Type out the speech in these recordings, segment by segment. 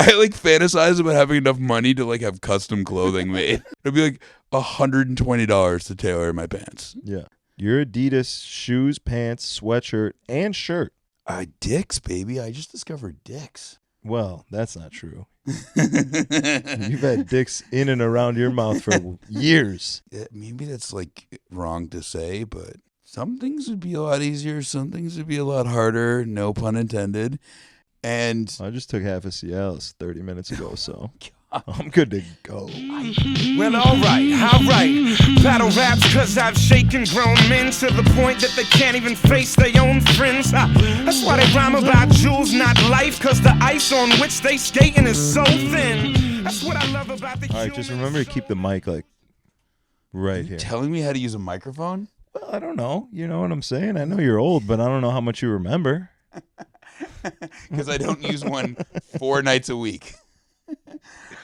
I like fantasize about having enough money to like have custom clothing made. It'd be like $120 to tailor my pants. Yeah. Your Adidas shoes, pants, sweatshirt, and shirt. Dicks, baby. I just discovered Dicks. Well, that's not true. You've had dicks in and around your mouth for years. Yeah, maybe that's like wrong to say, but some things would be a lot easier. Some things would be a lot harder. No pun intended. And I just took half a Cialis 30 minutes ago, so I'm good to go. Well, all right. Battle raps cause I've shaken grown men to the point that they can't even face their own friends. That's why they rhyme about jewels, not life, cause the ice on which they skating is so thin. That's what I love about the All right, just remember to keep the mic like right here. telling me how to use a microphone? Well, I don't know. You know what I'm saying? I know you're old, but I don't know how much you remember. Because I don't use one 4 nights a week.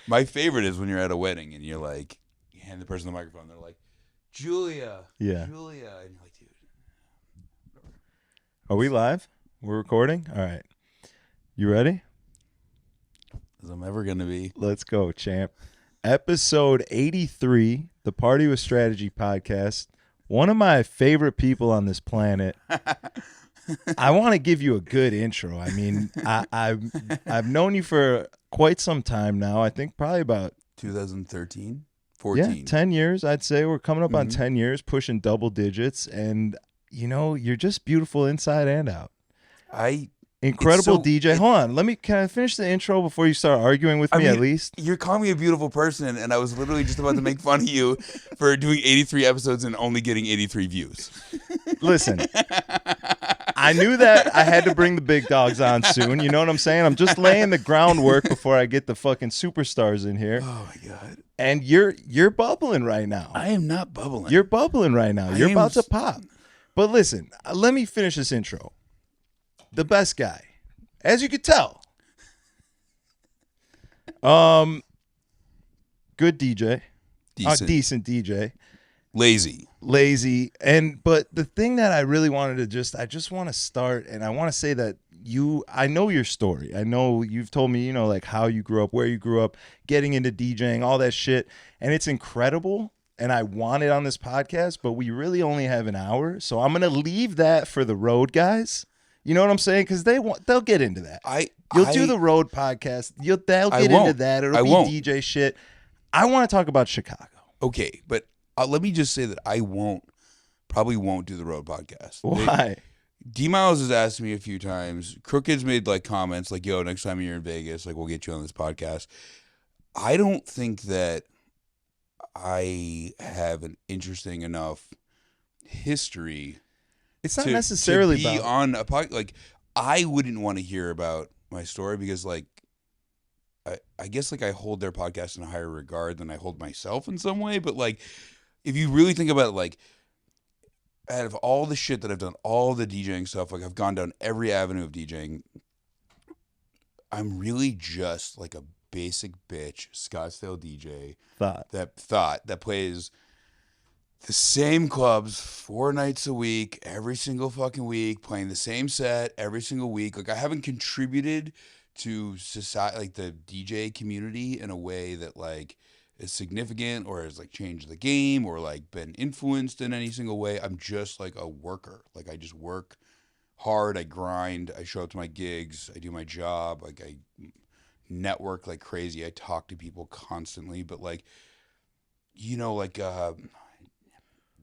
My favorite is when you're at a wedding and you're like, you hand the person the microphone. They're like, Julia. Yeah. Julia. And you're like, dude. Are we live? We're recording? All right. You ready? As I'm ever going to be. Let's go, champ. Episode 83, the Party with Strategy podcast. One of my favorite people on this planet. I want to give you a good intro. I mean, I've known you for quite some time now. I think probably about 2013, 14. Yeah, 10 years, I'd say. We're coming up on 10 years, pushing double digits. And, you know, you're just beautiful inside and out. Incredible DJ. Hold on. Can I finish the intro before you start arguing with me at least? You're calling me a beautiful person, and I was literally just about to make fun of you for doing 83 episodes and only getting 83 views. Listen, I knew that I had to bring the big dogs on soon. You know what I'm saying? I'm just laying the groundwork before I get the fucking superstars in here. Oh, my God. And you're bubbling right now. I am not bubbling. You're bubbling right now. You're about to pop. But listen, let me finish this intro. The best guy, as you could tell. Good DJ. Decent DJ. Lazy. But the thing that I really wanted to I just want to start, and I want to say that I know your story. I know you've told me, like how you grew up, where you grew up, getting into DJing, all that shit. And it's incredible. And I want it on this podcast, but we really only have an hour. So I'm going to leave that for the road guys. You know what I'm saying? Because they'll get into that. You'll do the road podcast. They'll get into that. It'll be DJ shit. I want to talk about Chicago. Okay, but let me just say that I probably won't do the road podcast. Why? D-Miles has asked me a few times. Crooked's made like comments like, yo, next time you're in Vegas, like we'll get you on this podcast. I don't think that I have an interesting enough history. It's not necessarily to be on a podcast. Like, I wouldn't want to hear about my story because, like, I guess like I hold their podcast in a higher regard than I hold myself in some way. But like, if you really think about it, like, out of all the shit that I've done, all the DJing stuff, like I've gone down every avenue of DJing. I'm really just like a basic bitch Scottsdale DJ that plays the same clubs 4 nights a week, every single fucking week, playing the same set every single week. Like, I haven't contributed to society, like the DJ community, in a way that like is significant or has like changed the game or like been influenced in any single way. I'm just like a worker. Like, I just work hard. I grind. I show up to my gigs. I do my job. Like, I network like crazy. I talk to people constantly. But like, like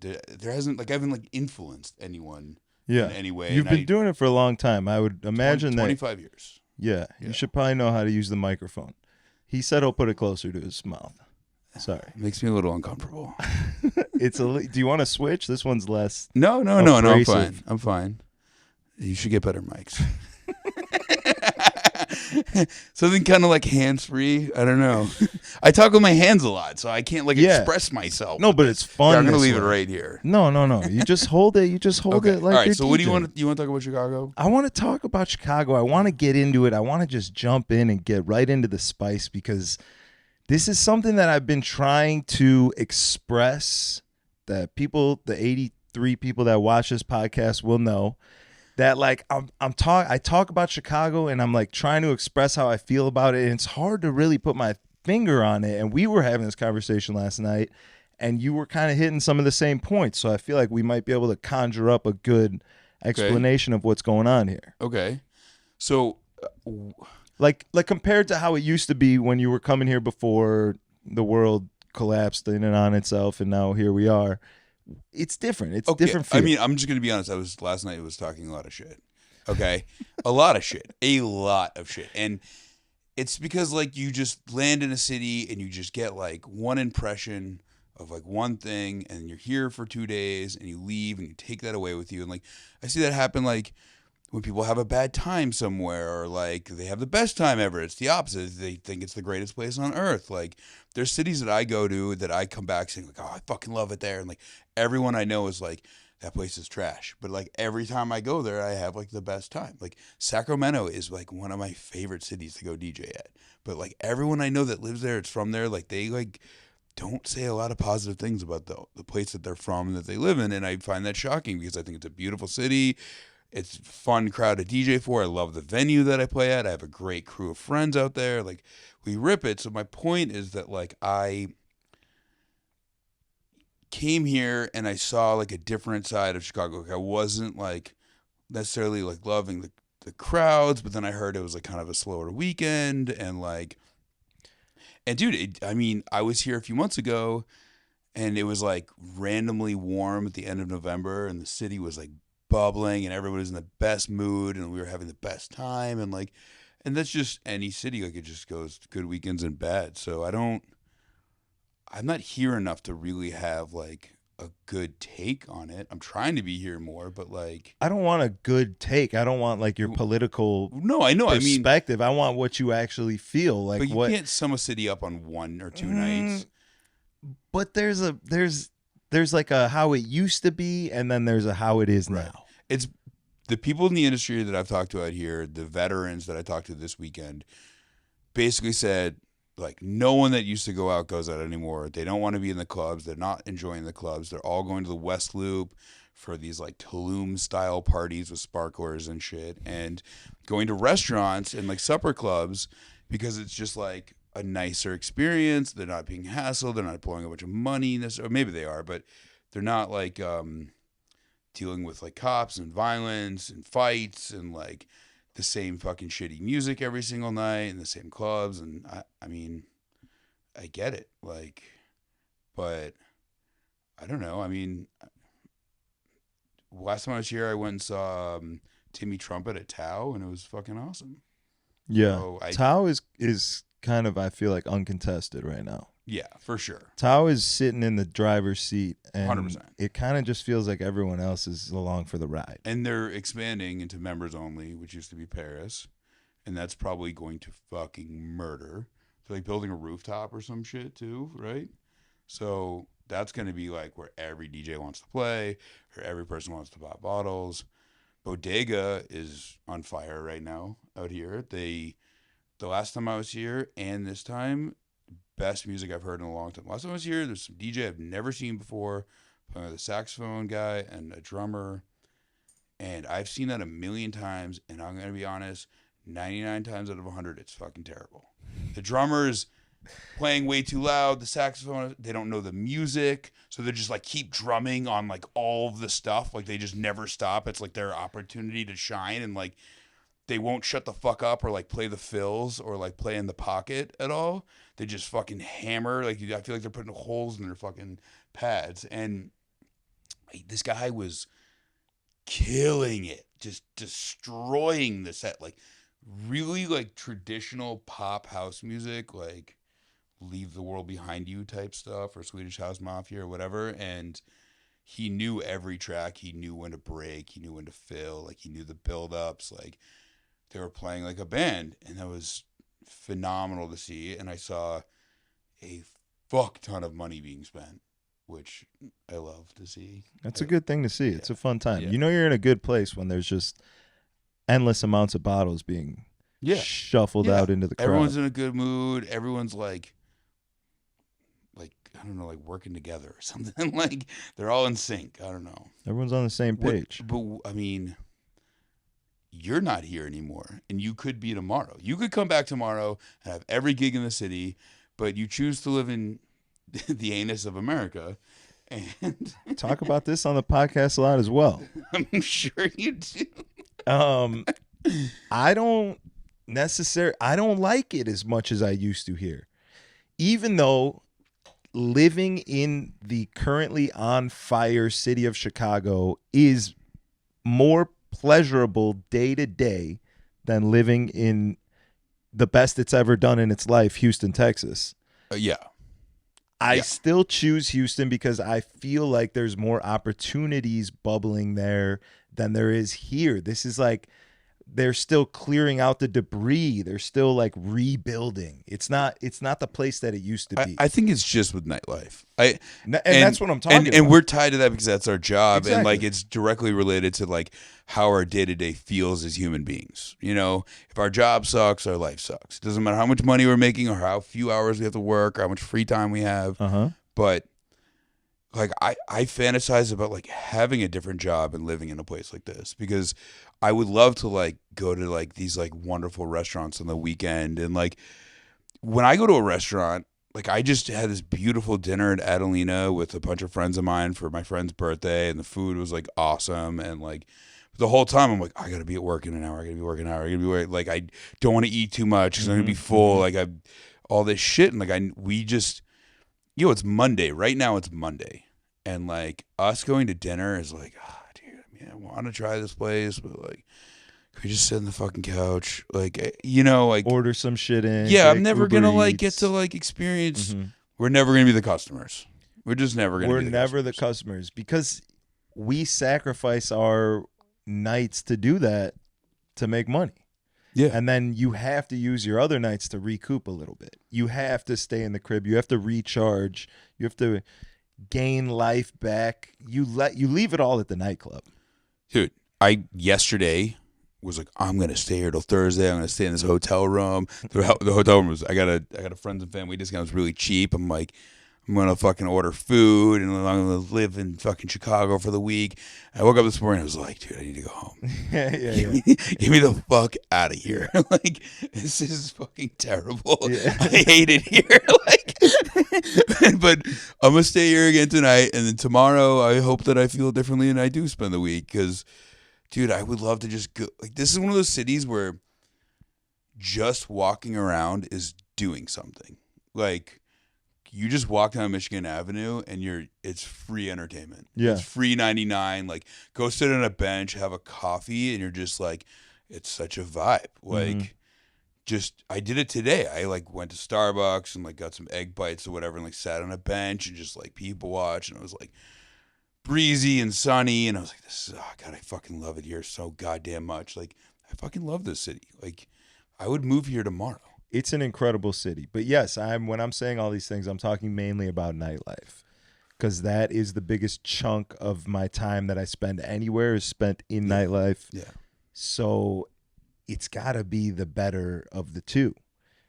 there hasn't, like, I haven't like influenced anyone in any way. You've been doing it for a long time. I would imagine 25 years. Yeah, you should probably know how to use the microphone. He said he'll put it closer to his mouth. Sorry. It makes me a little uncomfortable. Do you want to switch? This one's less. No, I'm fine. I'm fine. You should get better mics. Something kind of like hands-free. I don't know. I talk with my hands a lot, so I can't express myself. No, but it's fun. I'm going to leave it right here. No. You just hold it. You just hold it like. All right. So what do you want? You want to talk about Chicago? I want to talk about Chicago. I want to get into it. I want to just jump in and get right into the spice, because this is something that I've been trying to express. That people, the 83 people that watch this podcast, will know that like I talk about Chicago and I'm like trying to express how I feel about it, and it's hard to really put my finger on it. And we were having this conversation last night, and you were kind of hitting some of the same points. So I feel like we might be able to conjure up a good explanation of what's going on here. Okay. So like compared to how it used to be when you were coming here before the world collapsed in and on itself, and now here we are. It's different. It's different feel. I mean, I'm just going to be honest. Last night I was talking a lot of shit. Okay? A lot of shit. And it's because like you just land in a city and you just get like one impression of like one thing, and you're here for 2 days and you leave and you take that away with you. And like I see that happen like when people have a bad time somewhere, or like they have the best time ever. It's the opposite. They think it's the greatest place on earth. Like there's cities that I go to that I come back saying like, oh, I fucking love it there. And like everyone I know is like, that place is trash. But like every time I go there, I have like the best time. Like Sacramento is like one of my favorite cities to go DJ at. But like everyone I know that lives there, it's from there, like they like don't say a lot of positive things about the place that they're from and that they live in. And I find that shocking because I think it's a beautiful city. It's a fun crowd to DJ for. I love the venue that I play at. I have a great crew of friends out there. Like we rip it. So my point is that like I came here and I saw like a different side of Chicago. Like I wasn't like necessarily like loving the crowds, but then I heard it was like kind of a slower weekend and like, and dude, I mean, I was here a few months ago and it was like randomly warm at the end of November and the city was like bubbling and everybody was in the best mood and we were having the best time and like, and that's just any city. Like it just goes good weekends and bad. So I'm not here enough to really have like a good take on it. I'm trying to be here more, but like I don't want a good take. I don't want like your political perspective. I want what you actually feel. Like but you can't sum a city up on 1 or 2 nights. But there's like a how it used to be, and then there's a how it is now. It's the people in the industry that I've talked to out here, the veterans that I talked to this weekend, basically said like no one that used to go out goes out anymore. They don't want to be in the clubs. They're not enjoying the clubs. They're all going to the West Loop for these like Tulum style parties with sparklers and shit, and going to restaurants and like supper clubs because it's just like a nicer experience. They're not being hassled. They're not blowing a bunch of money. Or maybe they are, but they're not like dealing with like cops and violence and fights and like the same fucking shitty music every single night and the same clubs. And I mean, I get it. Like, but I don't know. I mean, last time I was here, I went and saw Timmy Trumpet at Tao, and it was fucking awesome. Yeah. So Tao is kind of, I feel like, uncontested right now. Yeah, for sure. Tao is sitting in the driver's seat, and 100%. It kind of just feels like everyone else is along for the ride. And they're expanding into members only, which used to be Paris, and that's probably going to fucking murder. They're like building a rooftop or some shit too, right? So that's going to be like where every DJ wants to play, or every person wants to pop bottles. Bodega is on fire right now out here. The last time I was here and this time, best music I've heard in a long time. Last time I was here, there's some DJ I've never seen before, playing with a saxophone guy and a drummer. And I've seen that a million times, and I'm going to be honest, 99 times out of 100, it's fucking terrible. The drummer's playing way too loud. The saxophone, they don't know the music. So they just like keep drumming on like all of the stuff. Like they just never stop. It's like their opportunity to shine, and like they won't shut the fuck up or like play the fills or like play in the pocket at all. They just fucking hammer. Like I feel like they're putting holes in their fucking pads. And this guy was killing it, just destroying the set. Like really like traditional pop house music, like Leave the World Behind You type stuff, or Swedish House Mafia or whatever. And he knew every track. He knew when to break. He knew when to fill. Like he knew the build-ups. Like they were playing like a band, and that was phenomenal to see. And I saw a fuck ton of money being spent, which I love to see. That's a good thing to see. It's a fun time. Yeah. You know you're in a good place when there's just endless amounts of bottles being shuffled out into the crowd. Everyone's in a good mood. Everyone's like I don't know, like working together or something. Like they're all in sync. I don't know. Everyone's on the same page. But I mean, you're not here anymore, and you could be tomorrow. You could come back tomorrow and have every gig in the city, but you choose to live in the anus of America. And Talk about this on the podcast a lot as well. I'm sure you do. I don't like it as much as I used to here. Even though living in the currently on fire city of Chicago is more pleasurable day to day than living in the best it's ever done in its life, Houston, Texas. Yeah. I still choose Houston because I feel like there's more opportunities bubbling there than there is here. This is like they're still clearing out the debris. They're still like rebuilding. It's not the place that it used to be. I think it's just with nightlife. And that's what I'm talking about. And we're tied to that because that's our job. Exactly. And like it's directly related to like how our day-to-day feels as human beings. You know, if our job sucks, our life sucks. It doesn't matter how much money we're making or how few hours we have to work or how much free time we have. But like I fantasize about like having a different job and living in a place like this because I would love to like go to like these like wonderful restaurants on the weekend. And like when I go to a restaurant, like I just had this beautiful dinner at Adelina with a bunch of friends of mine for my friend's birthday, and the food was like awesome. And like the whole time I'm like, I gotta be at work in an hour. I gotta be working an hour. I gotta be working. Like I don't want to eat too much because I'm gonna be full. Like I all this shit, and like we just, you know, it's Monday right now. It's Monday, and like us going to dinner is like, dude, I mean, I want to try this place, but like, can we just sit on the fucking couch? Like, you know, like order some shit in. Yeah, I'm never Uber gonna like Eats. get to like experience. We're never gonna be the customers. We're just never gonna. We're be the never customers. the customers because we sacrifice our nights to do that to make money. Yeah, And then you have to use your other nights to recoup a little bit. You have to stay in the crib. You have to recharge. You have to gain life back. You leave it all at the nightclub. dude. I yesterday was like, I'm gonna stay here till Thursday. I'm gonna stay in this hotel room. The hotel room was I got a friends and family discount. It was really cheap. I'm like, I'm gonna fucking order food and I'm gonna live in fucking Chicago for the week. I woke up this morning. I was like, dude, I need to go home. Get me the fuck out of here. Like, this is fucking terrible. Yeah. I hate it here. Like, but I'm gonna stay here again tonight, and then tomorrow I hope that I feel differently and I do spend the week because, dude, I would love to just go. Like, this is one of those cities where just walking around is doing something. Like, you just walk down Michigan Avenue and it's free entertainment. Yeah. It's free 99. Like, go sit on a bench, have a coffee, and you're just like, it's such a vibe. Like, just, I did it today. I like went to Starbucks and like got some egg bites or whatever and like sat on a bench and just like people watch, and it was like breezy and sunny, and I was like, this is, oh God, I fucking love it here so goddamn much. Like, I fucking love this city. Like, I would move here tomorrow. It's an incredible city. But yes, when I'm saying all these things, I'm talking mainly about nightlife because that is the biggest chunk of my time that I spend anywhere is spent in nightlife. Yeah. So it's got to be the better of the two.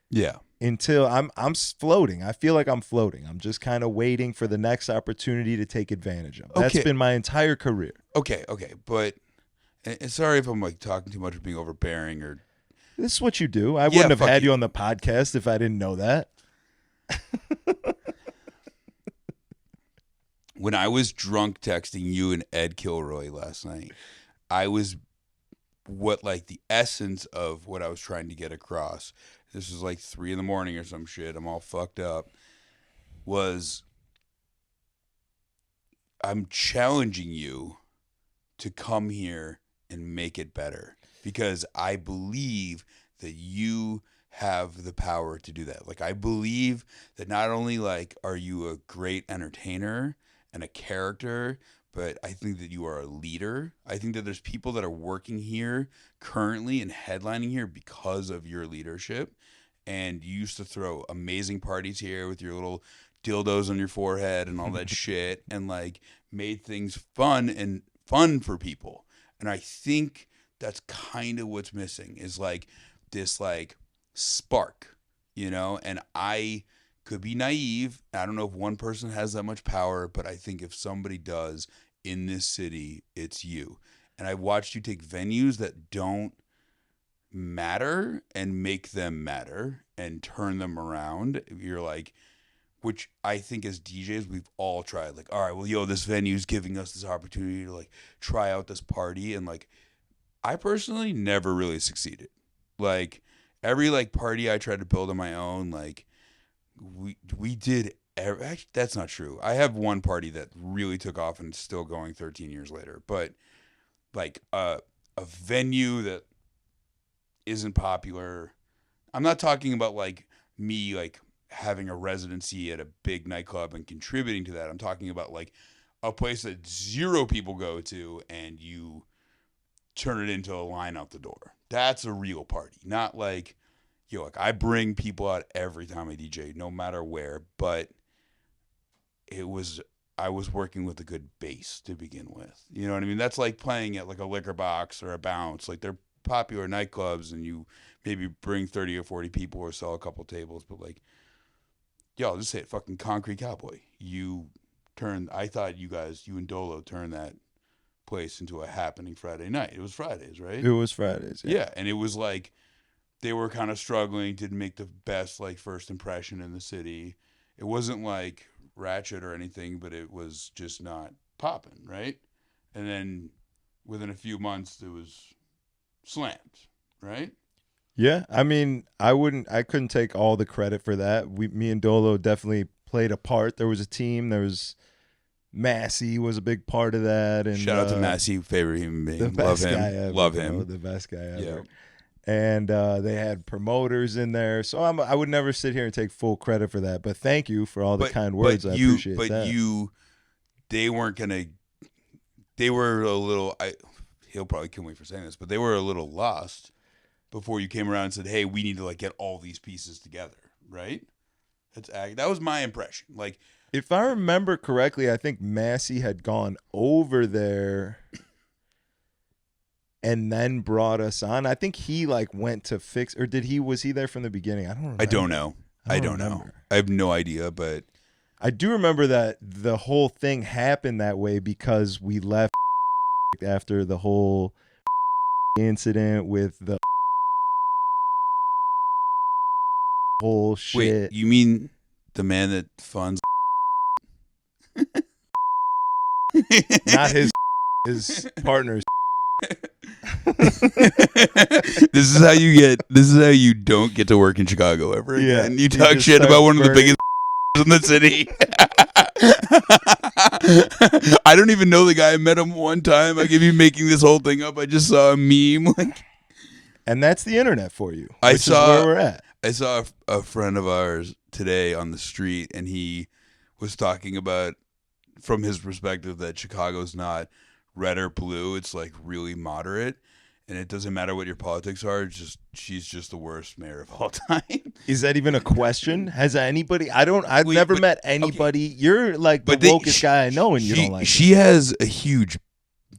Yeah. Until I'm floating. I feel like I'm floating. I'm just kind of waiting for the next opportunity to take advantage of. That's been my entire career. Okay. But and sorry if I'm like talking too much or being overbearing or. This is what you do. I wouldn't have had you on the podcast if I didn't know that. When I was drunk texting you and Ed Kilroy last night, I was the essence of what I was trying to get across. This was like 3 a.m. or some shit. I'm all fucked up. I'm challenging you to come here and make it better. Because I believe that you have the power to do that. Like, I believe that not only like are you a great entertainer and a character, but I think that you are a leader. I think that there's people that are working here currently and headlining here because of your leadership. And you used to throw amazing parties here with your little dildos on your forehead and all that shit, and like made things fun for people. And I think that's kind of what's missing is like this like spark, you know? And I could be naive. I don't know if one person has that much power, but I think if somebody does in this city, it's you. And I watched you take venues that don't matter and make them matter and turn them around. You're like, which I think as DJs, we've all tried. Like, all right, well, yo, this venue's giving us this opportunity to like try out this party. And like, I personally never really succeeded. Like every like party I tried to build on my own, like we did. Actually, that's not true. I have one party that really took off and it's still going 13 years later. But like a venue that isn't popular. I'm not talking about like me like having a residency at a big nightclub and contributing to that. I'm talking about like a place that 0 people go to and you turn it into a line out the door. That's a real party. Not like, yo, like I bring people out every time I DJ, no matter where, but I was working with a good base to begin with. You know what I mean? That's like playing at like a Liquor Box or a Bounce. Like they're popular nightclubs and you maybe bring 30 or 40 people or sell a couple tables, but like, yo, I'll just say it, fucking Concrete Cowboy. I thought you and Dolo turned that place into a happening Friday night. It was Fridays, right? It was Fridays. Yeah, and it was like they were kind of struggling to make the best like first impression in the city. It wasn't like ratchet or anything, but it was just not popping, right? And then within a few months, it was slammed, right? Yeah, I mean, I couldn't take all the credit for that. Me and Dolo definitely played a part. There was a team. There was Massey was a big part of that. And shout out to Massey, favorite human being. The best Love him. guy ever. Love him. The best guy ever. Yeah. And they had promoters in there, so I would never sit here and take full credit for that. But thank you for all the kind words. I appreciate that. They weren't gonna. They were a little. He'll probably kill me for saying this, but they were a little lost before you came around and said, "Hey, we need to like get all these pieces together." Right? That was my impression. Like, if I remember correctly, I think Massey had gone over there and then brought us on. I think he like went to fix, or was he there from the beginning? I don't remember. I don't know. I don't know. I have no idea, but I do remember that the whole thing happened that way because we left after the whole incident with the whole shit. Wait, you mean the man that funds? Not his partner's. This is how you don't get to work in Chicago ever again. You talk shit about one of the biggest in the city. I don't even know the guy. I met him one time. I could be making this whole thing up. I just saw a meme. And that's the internet for you. Is where we're at. I saw a friend of ours today on the street, and he was talking about, from his perspective, that Chicago's not red or blue. It's like really moderate, and it doesn't matter what your politics are. She's just the worst mayor of all time. Is that even a question? Has anybody? I've never met anybody. Okay. You're like the wokest guy I know, and you don't like. She has a huge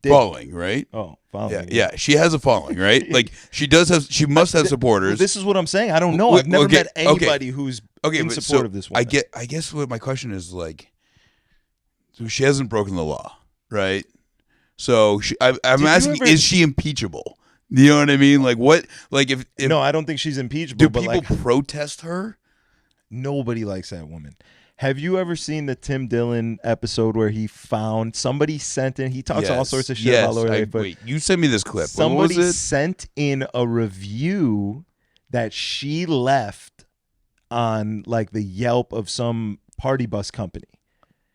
following, right? Oh, following. Yeah. She has a following, right? Like she must have supporters. Well, this is what I'm saying. I don't know. I've never met anybody who's in support of this woman. I guess what my question is like. So she hasn't broken the law, right? So I'm asking, is she impeachable? You know what I mean? Like what? Like if no, I don't think she's impeachable. Do people protest her? Nobody likes that woman. Have you ever seen the Tim Dillon episode where he found somebody sent in? He talks all sorts of shit about Lori. Wait, you sent me this clip. Somebody sent in a review that she left on like the Yelp of some party bus company.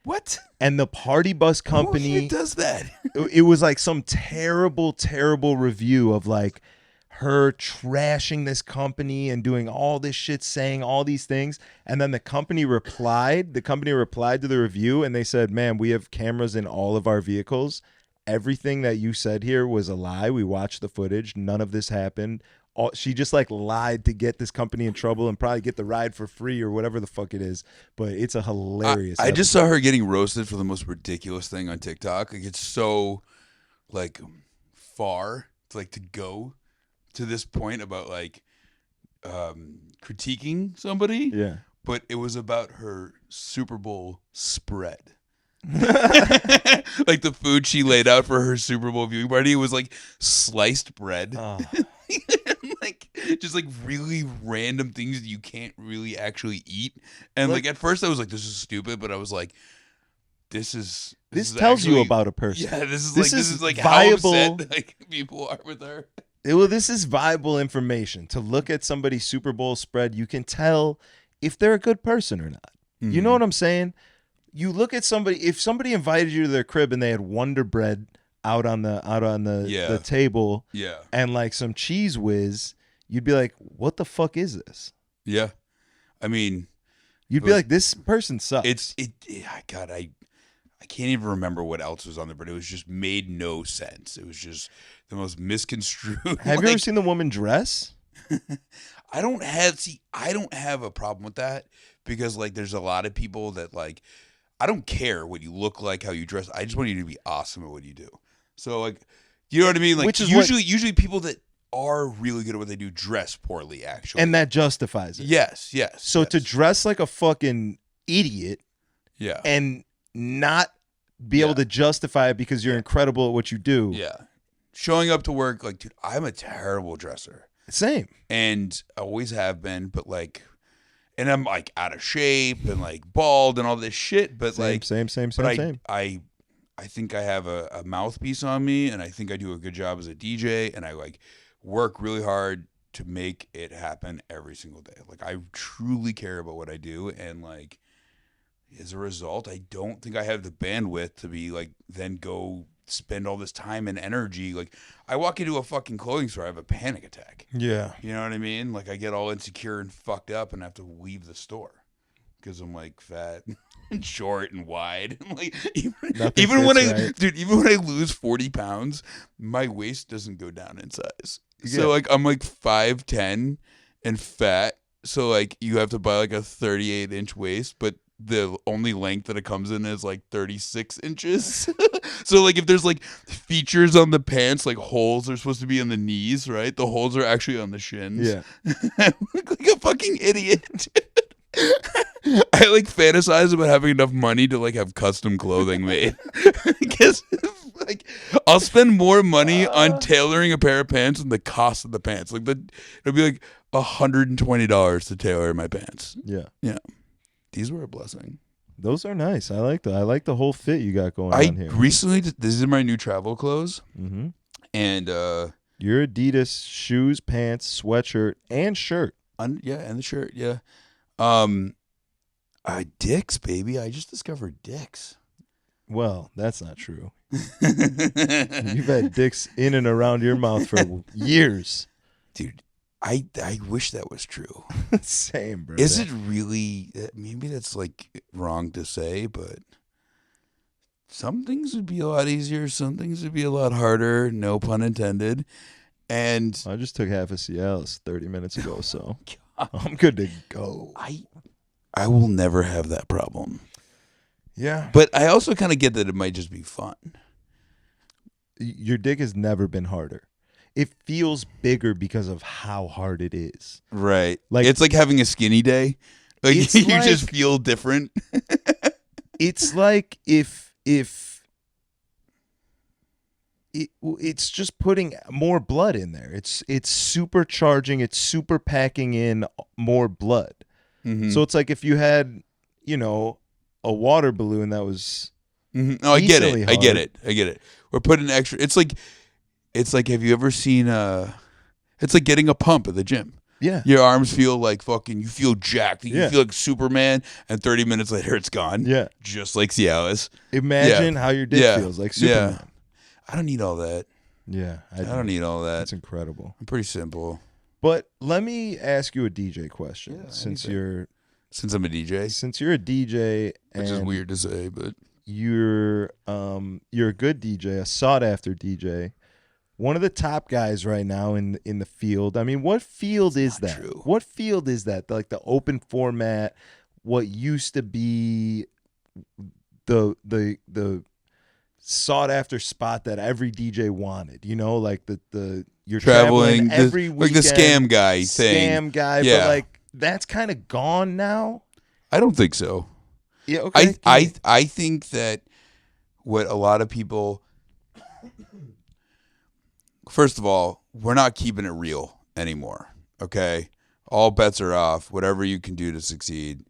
What? And the party bus company who does that? It was like some terrible, terrible review of like her trashing this company and doing all this shit, saying all these things. And then the company replied to the review and they said, "Man, we have cameras in all of our vehicles. Everything that you said here was a lie. We watched the footage. None of this happened." She just like lied to get this company in trouble and probably get the ride for free or whatever the fuck it is. But it's a hilarious I just saw her getting roasted for the most ridiculous thing on TikTok. Like it's so like far to like to go to this point about like critiquing somebody. Yeah. But it was about her Super Bowl spread. Like the food she laid out for her Super Bowl viewing party was like sliced bread. Like just like really random things that you can't really actually eat. And like at first I was like, this is stupid, but I was like, this tells you about a person. Yeah, this is like viable, how upset like people are with her. Well, this is viable information. To look at somebody's Super Bowl spread, you can tell if they're a good person or not. Mm-hmm. You know what I'm saying? You look at somebody, if somebody invited you to their crib and they had Wonder Bread out on the table, and like some Cheese Whiz, you'd be like, what the fuck is this? Yeah. I mean, you'd be like, this person sucks. God, I can't even remember what else was on there, but it was just made no sense. It was just the most misconstrued. Have you ever seen the woman dress? I don't have a problem with that because like there's a lot of people that like, I don't care what you look like, how you dress. I just want you to be awesome at what you do. So like, you know what I mean? Like which is usually people that are really good at what they do dress poorly, actually. And that justifies it. Yes. So to dress like a fucking idiot and not be able to justify it because you're incredible at what you do. Yeah. Showing up to work, like, dude, I'm a terrible dresser. Same. And I always have been, but like, and I'm like out of shape and like bald and all this shit. But same. I think I have a mouthpiece on me, and I think I do a good job as a DJ, and I like work really hard to make it happen every single day. Like I truly care about what I do, and like as a result, I don't think I have the bandwidth to be like then go spend all this time and energy. Like I walk into a fucking clothing store, I have a panic attack. Yeah. You know what I mean? Like I get all insecure and fucked up and have to leave the store because I'm like fat and short and wide. And like even when I lose 40 pounds, my waist doesn't go down in size. Yeah. So like I'm like 5'10" and fat. So like you have to buy like a 38-inch waist, but the only length that it comes in is like 36 inches. So like if there's like features on the pants, like holes are supposed to be on the knees, right? The holes are actually on the shins. Yeah. I look like a fucking idiot. I like fantasize about having enough money to like have custom clothing made. Because like I'll spend more money on tailoring a pair of pants than the cost of the pants. Like it'll be like $120 to tailor my pants. Yeah. Yeah. These were a blessing. Those are nice. I like the whole fit you got going on here. I recently, this is my new travel clothes. Mm-hmm. And your Adidas shoes, pants, sweatshirt, and shirt. And the shirt, yeah. Dicks, baby. I just discovered Dicks. Well, that's not true. You've had dicks in and around your mouth for years. Dude, I wish that was true. Same, bro. Is it really? Maybe that's like wrong to say, but some things would be a lot easier. Some things would be a lot harder. No pun intended. And I just took half a Cialis 30 minutes ago, so I'm good to go. I will never have that problem. Yeah. But I also kind of get that it might just be fun. Your dick has never been harder. It feels bigger because of how hard it is. Right. Like it's like having a skinny day. Like you just feel different. It's like if it's just putting more blood in there. It's supercharging, it's super packing in more blood. Mm-hmm. So it's like if you had, a water balloon that was No, I get it. I get it. We're putting extra. It's like have you ever seen it's like getting a pump at the gym. Yeah. Your arms feel like fucking, you feel jacked. You feel like Superman, and 30 minutes later it's gone. Yeah. Just like Cialis. Imagine how your dick feels like Superman. Yeah. I don't need all that. Yeah. I don't need all that. It's incredible. I'm pretty simple. But let me ask you a DJ question. Since I'm a DJ. Since you're a DJ, which is weird to say, but you're a good DJ, a sought after DJ. One of the top guys right now in the field. I mean, what field is that? True. What field is that? Like the open format, what used to be the sought after spot that every DJ wanted. Like you're traveling every weekend, like the scam guy thing. Scam guy, but like that's kind of gone now. I don't think so. Yeah, okay. I think that what a lot of people, first of all, we're not keeping it real anymore. Okay. All bets are off. Whatever you can do to succeed,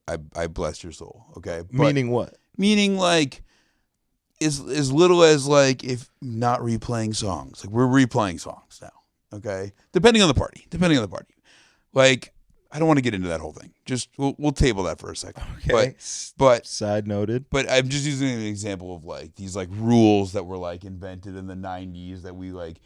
I bless your soul. Okay. Meaning what? Meaning like as little as like if not replaying songs. Like we're replaying songs now. Okay. Depending on the party. Like I don't want to get into that whole thing. Just we'll table that for a second. Okay. But side noted. But I'm just using an example of like these like rules that were like invented in the 90s that we like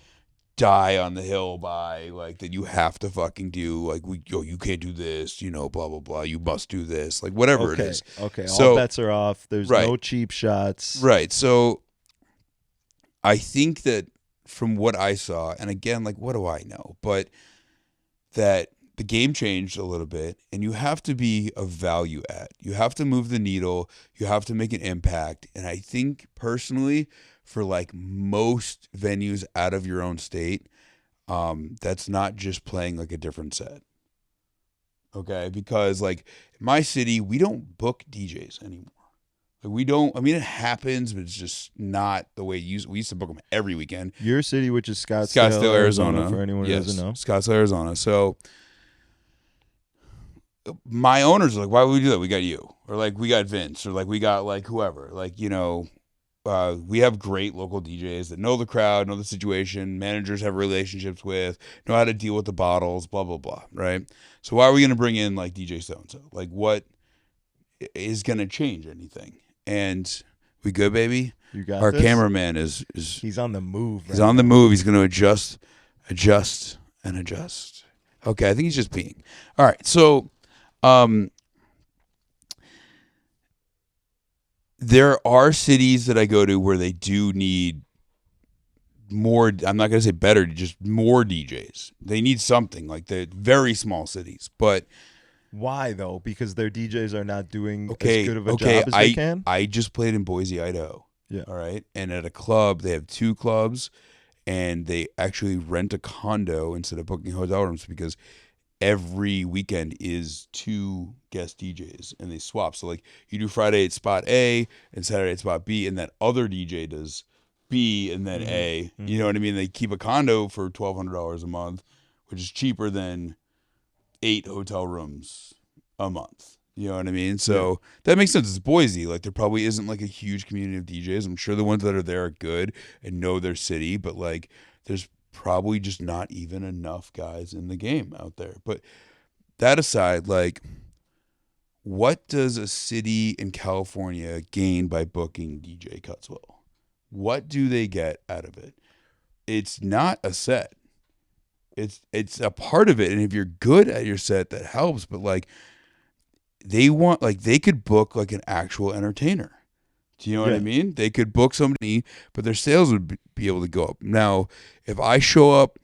die on the hill by, like that you have to fucking do, like you can't do this, you know, blah blah blah, you must do this, like whatever it is. Okay, so, all bets are off. There's no cheap shots. Right. So I think that from what I saw, and again, like what do I know, but that the game changed a little bit, and you have to be a value add. You have to move the needle. You have to make an impact. And I think personally, for like most venues out of your own state, that's not just playing like a different set. Okay, because like in my city, we don't book DJs anymore. Like we don't. I mean, it happens, but it's just not the way we used to book them every weekend. Your city, which is Scottsdale, Arizona, for anyone who doesn't know. Scottsdale, Arizona. So my owners are like, why would we do that? We got you, or like we got Vince, or like we got like whoever. Like, you know, we have great local DJs that know the crowd, know the situation, managers have relationships with, know how to deal with the bottles, blah blah blah. Right. So why are we going to bring in like DJ so and so? Like, what is going to change anything? And we good, baby. You got our this? cameraman is he's on the move. He's on the move. He's going to adjust, and adjust. Okay, I think he's just peeing. All right, so. There are cities that I go to where they do need more. I'm not going to say better, just more DJs. They need something, like the very small cities. But why though? Because their DJs are not doing as good of a job as they can? I just played in Boise, Idaho. Yeah. All right. And at a club, they have 2 clubs, and they actually rent a condo instead of booking hotel rooms because every weekend is 2 guest DJs and they swap. So like you do Friday at spot A and Saturday at spot B, and that other DJ does B and then A. You know what I mean? They keep a condo for $1,200 a month, which is cheaper than 8 hotel rooms a month. You know what I mean? So that makes sense. It's Boise. Like there probably isn't like a huge community of DJs. I'm sure the ones that are there are good and know their city, but like there's probably just not even enough guys in the game out there. But that aside, like, what does a city in California gain by booking DJ Cutswell? What do they get out of it? It's not a set. It's a part of it, and if you're good at your set, that helps. But like, they could book like an actual entertainer. Do you know what I mean? They could book somebody, but their sales would be able to go up. Now, if I show up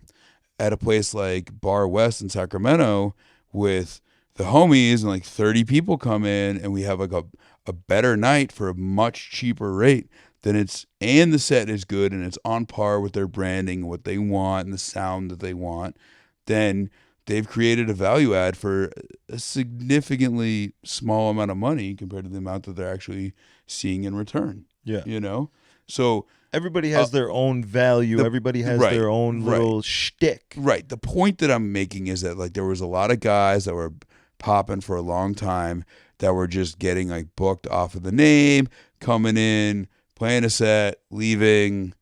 at a place like Bar West in Sacramento with the homies and like 30 people come in and we have like a better night for a much cheaper rate, and the set is good and it's on par with their branding and what they want and the sound that they want, then they've created a value add for a significantly small amount of money compared to the amount that they're actually seeing in return. Yeah. You know? So everybody has their own value. Everybody has their own little shtick. Right. The point that I'm making is that like there was a lot of guys that were popping for a long time that were just getting like booked off of the name, coming in, playing a set, leaving,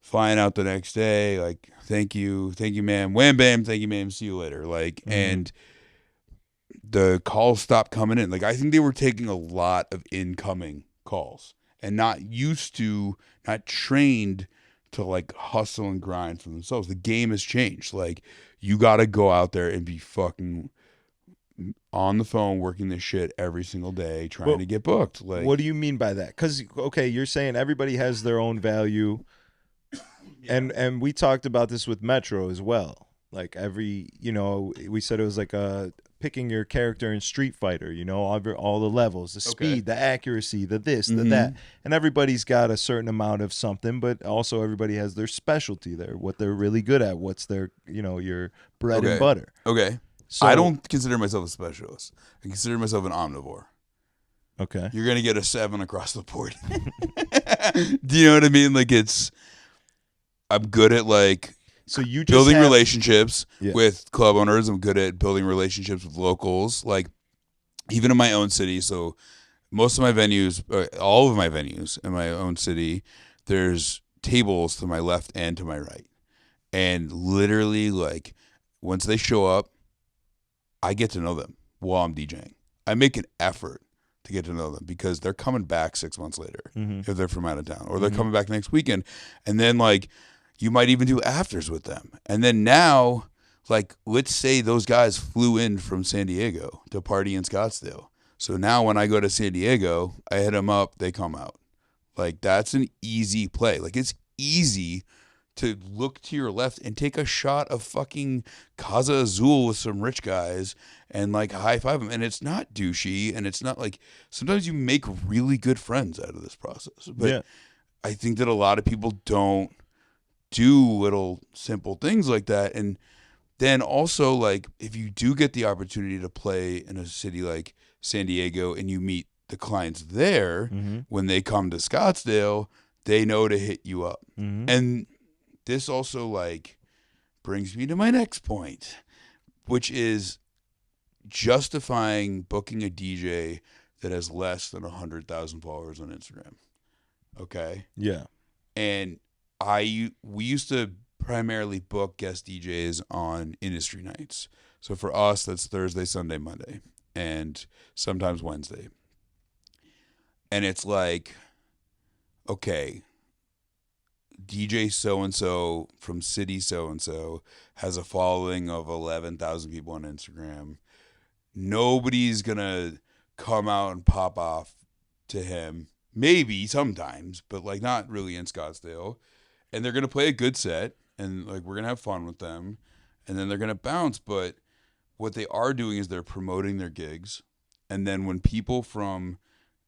flying out the next day, like, thank you, ma'am, wham bam, thank you, ma'am, see you later. Like, and the calls stopped coming in. Like, I think they were taking a lot of incoming calls and not trained to like hustle and grind for themselves. The game has changed. Like, you got to go out there and be fucking on the phone working this shit every single day trying to get booked. Like, what do you mean by that? Because okay, you're saying everybody has their own value, and we talked about this with Metro as well. Like we said it was like picking your character in Street Fighter. You know, all the levels, the speed, the accuracy, the this, the that, and everybody's got a certain amount of something, but also everybody has their specialty there, what they're really good at, what's their your bread and butter. Okay. So, I don't consider myself a specialist. I consider myself an omnivore. Okay. you're going to get a 7 across the board. Do you know what I mean? Like I'm good at like So you just building have, relationships Yeah. with club owners. I'm good at building relationships with locals, like even in my own city. So most of my venues, all of my venues in my own city, there's tables to my left and to my right. And literally, like, once they show up, I get to know them while I'm DJing. I make an effort to get to know them because they're coming back 6 months later if they're from out of town, or they're coming back next weekend. And then, like, you might even do afters with them. And then now, like, let's say those guys flew in from San Diego to party in Scottsdale. So now when I go to San Diego, I hit them up, they come out. Like, that's an easy play. Like, it's easy to look to your left and take a shot of fucking Casa Azul with some rich guys and like high five them. And it's not douchey, and it's not like, sometimes you make really good friends out of this process. But I think that a lot of people don't do little simple things like that. And then also, like, if you do get the opportunity to play in a city like San Diego and you meet the clients there, when they come to Scottsdale, they know to hit you up. And this also, like, brings me to my next point, which is justifying booking a DJ that has less than 100,000 followers on Instagram. Okay? Yeah. And we used to primarily book guest DJs on industry nights. So for us, that's Thursday, Sunday, Monday, and sometimes Wednesday. And it's like, okay, DJ so-and-so from city so-and-so has a following of 11,000 people on Instagram. Nobody's going to come out and pop off to him. Maybe sometimes, but like not really in Scottsdale. And they're going to play a good set, and like we're going to have fun with them, and then they're going to bounce. But what they are doing is they're promoting their gigs. And then when people from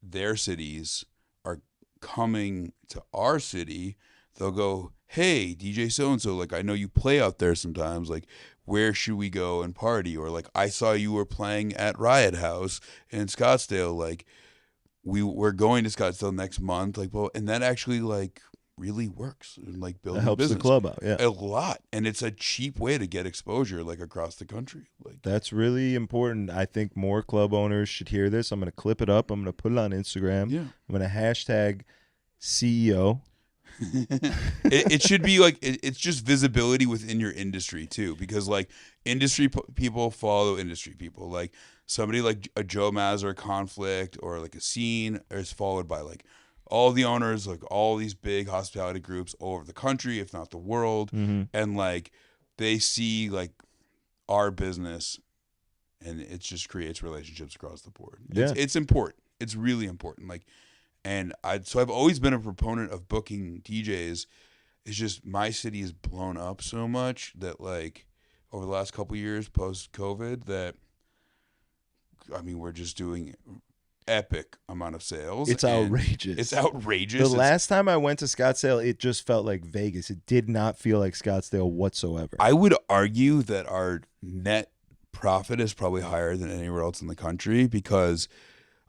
their cities are coming to our city, they'll go, hey, DJ so-and-so, like, I know you play out there sometimes. Like, where should we go and party? Or, like, I saw you were playing at Riot House in Scottsdale. Like, we're going to Scottsdale next month. Like, well, and that actually, like, really works. And, like, building helps business. the club out, yeah. A lot. And it's a cheap way to get exposure, like, across the country. Like, That's really important. I think more club owners should hear this. I'm going to clip it up. I'm going to put it on Instagram. Yeah. I'm going to hashtag CEO. It should be like, it's just visibility within your industry too, because like industry people follow industry people. Like somebody like a Joe Maz or a Conflict or like a Scene is followed by like all the owners, like all these big hospitality groups all over the country, if not the world. And like they see like our business, and it just creates relationships across the board. It's important. It's really important. Like, and so I've always been a proponent of booking DJs. It's just my city has blown up so much that like over the last couple of years post COVID, that I mean, we're just doing epic amount of sales. It's outrageous. It's outrageous. The last time I went to Scottsdale, it just felt like Vegas. It did not feel like Scottsdale whatsoever. I would argue that our net profit is probably higher than anywhere else in the country, because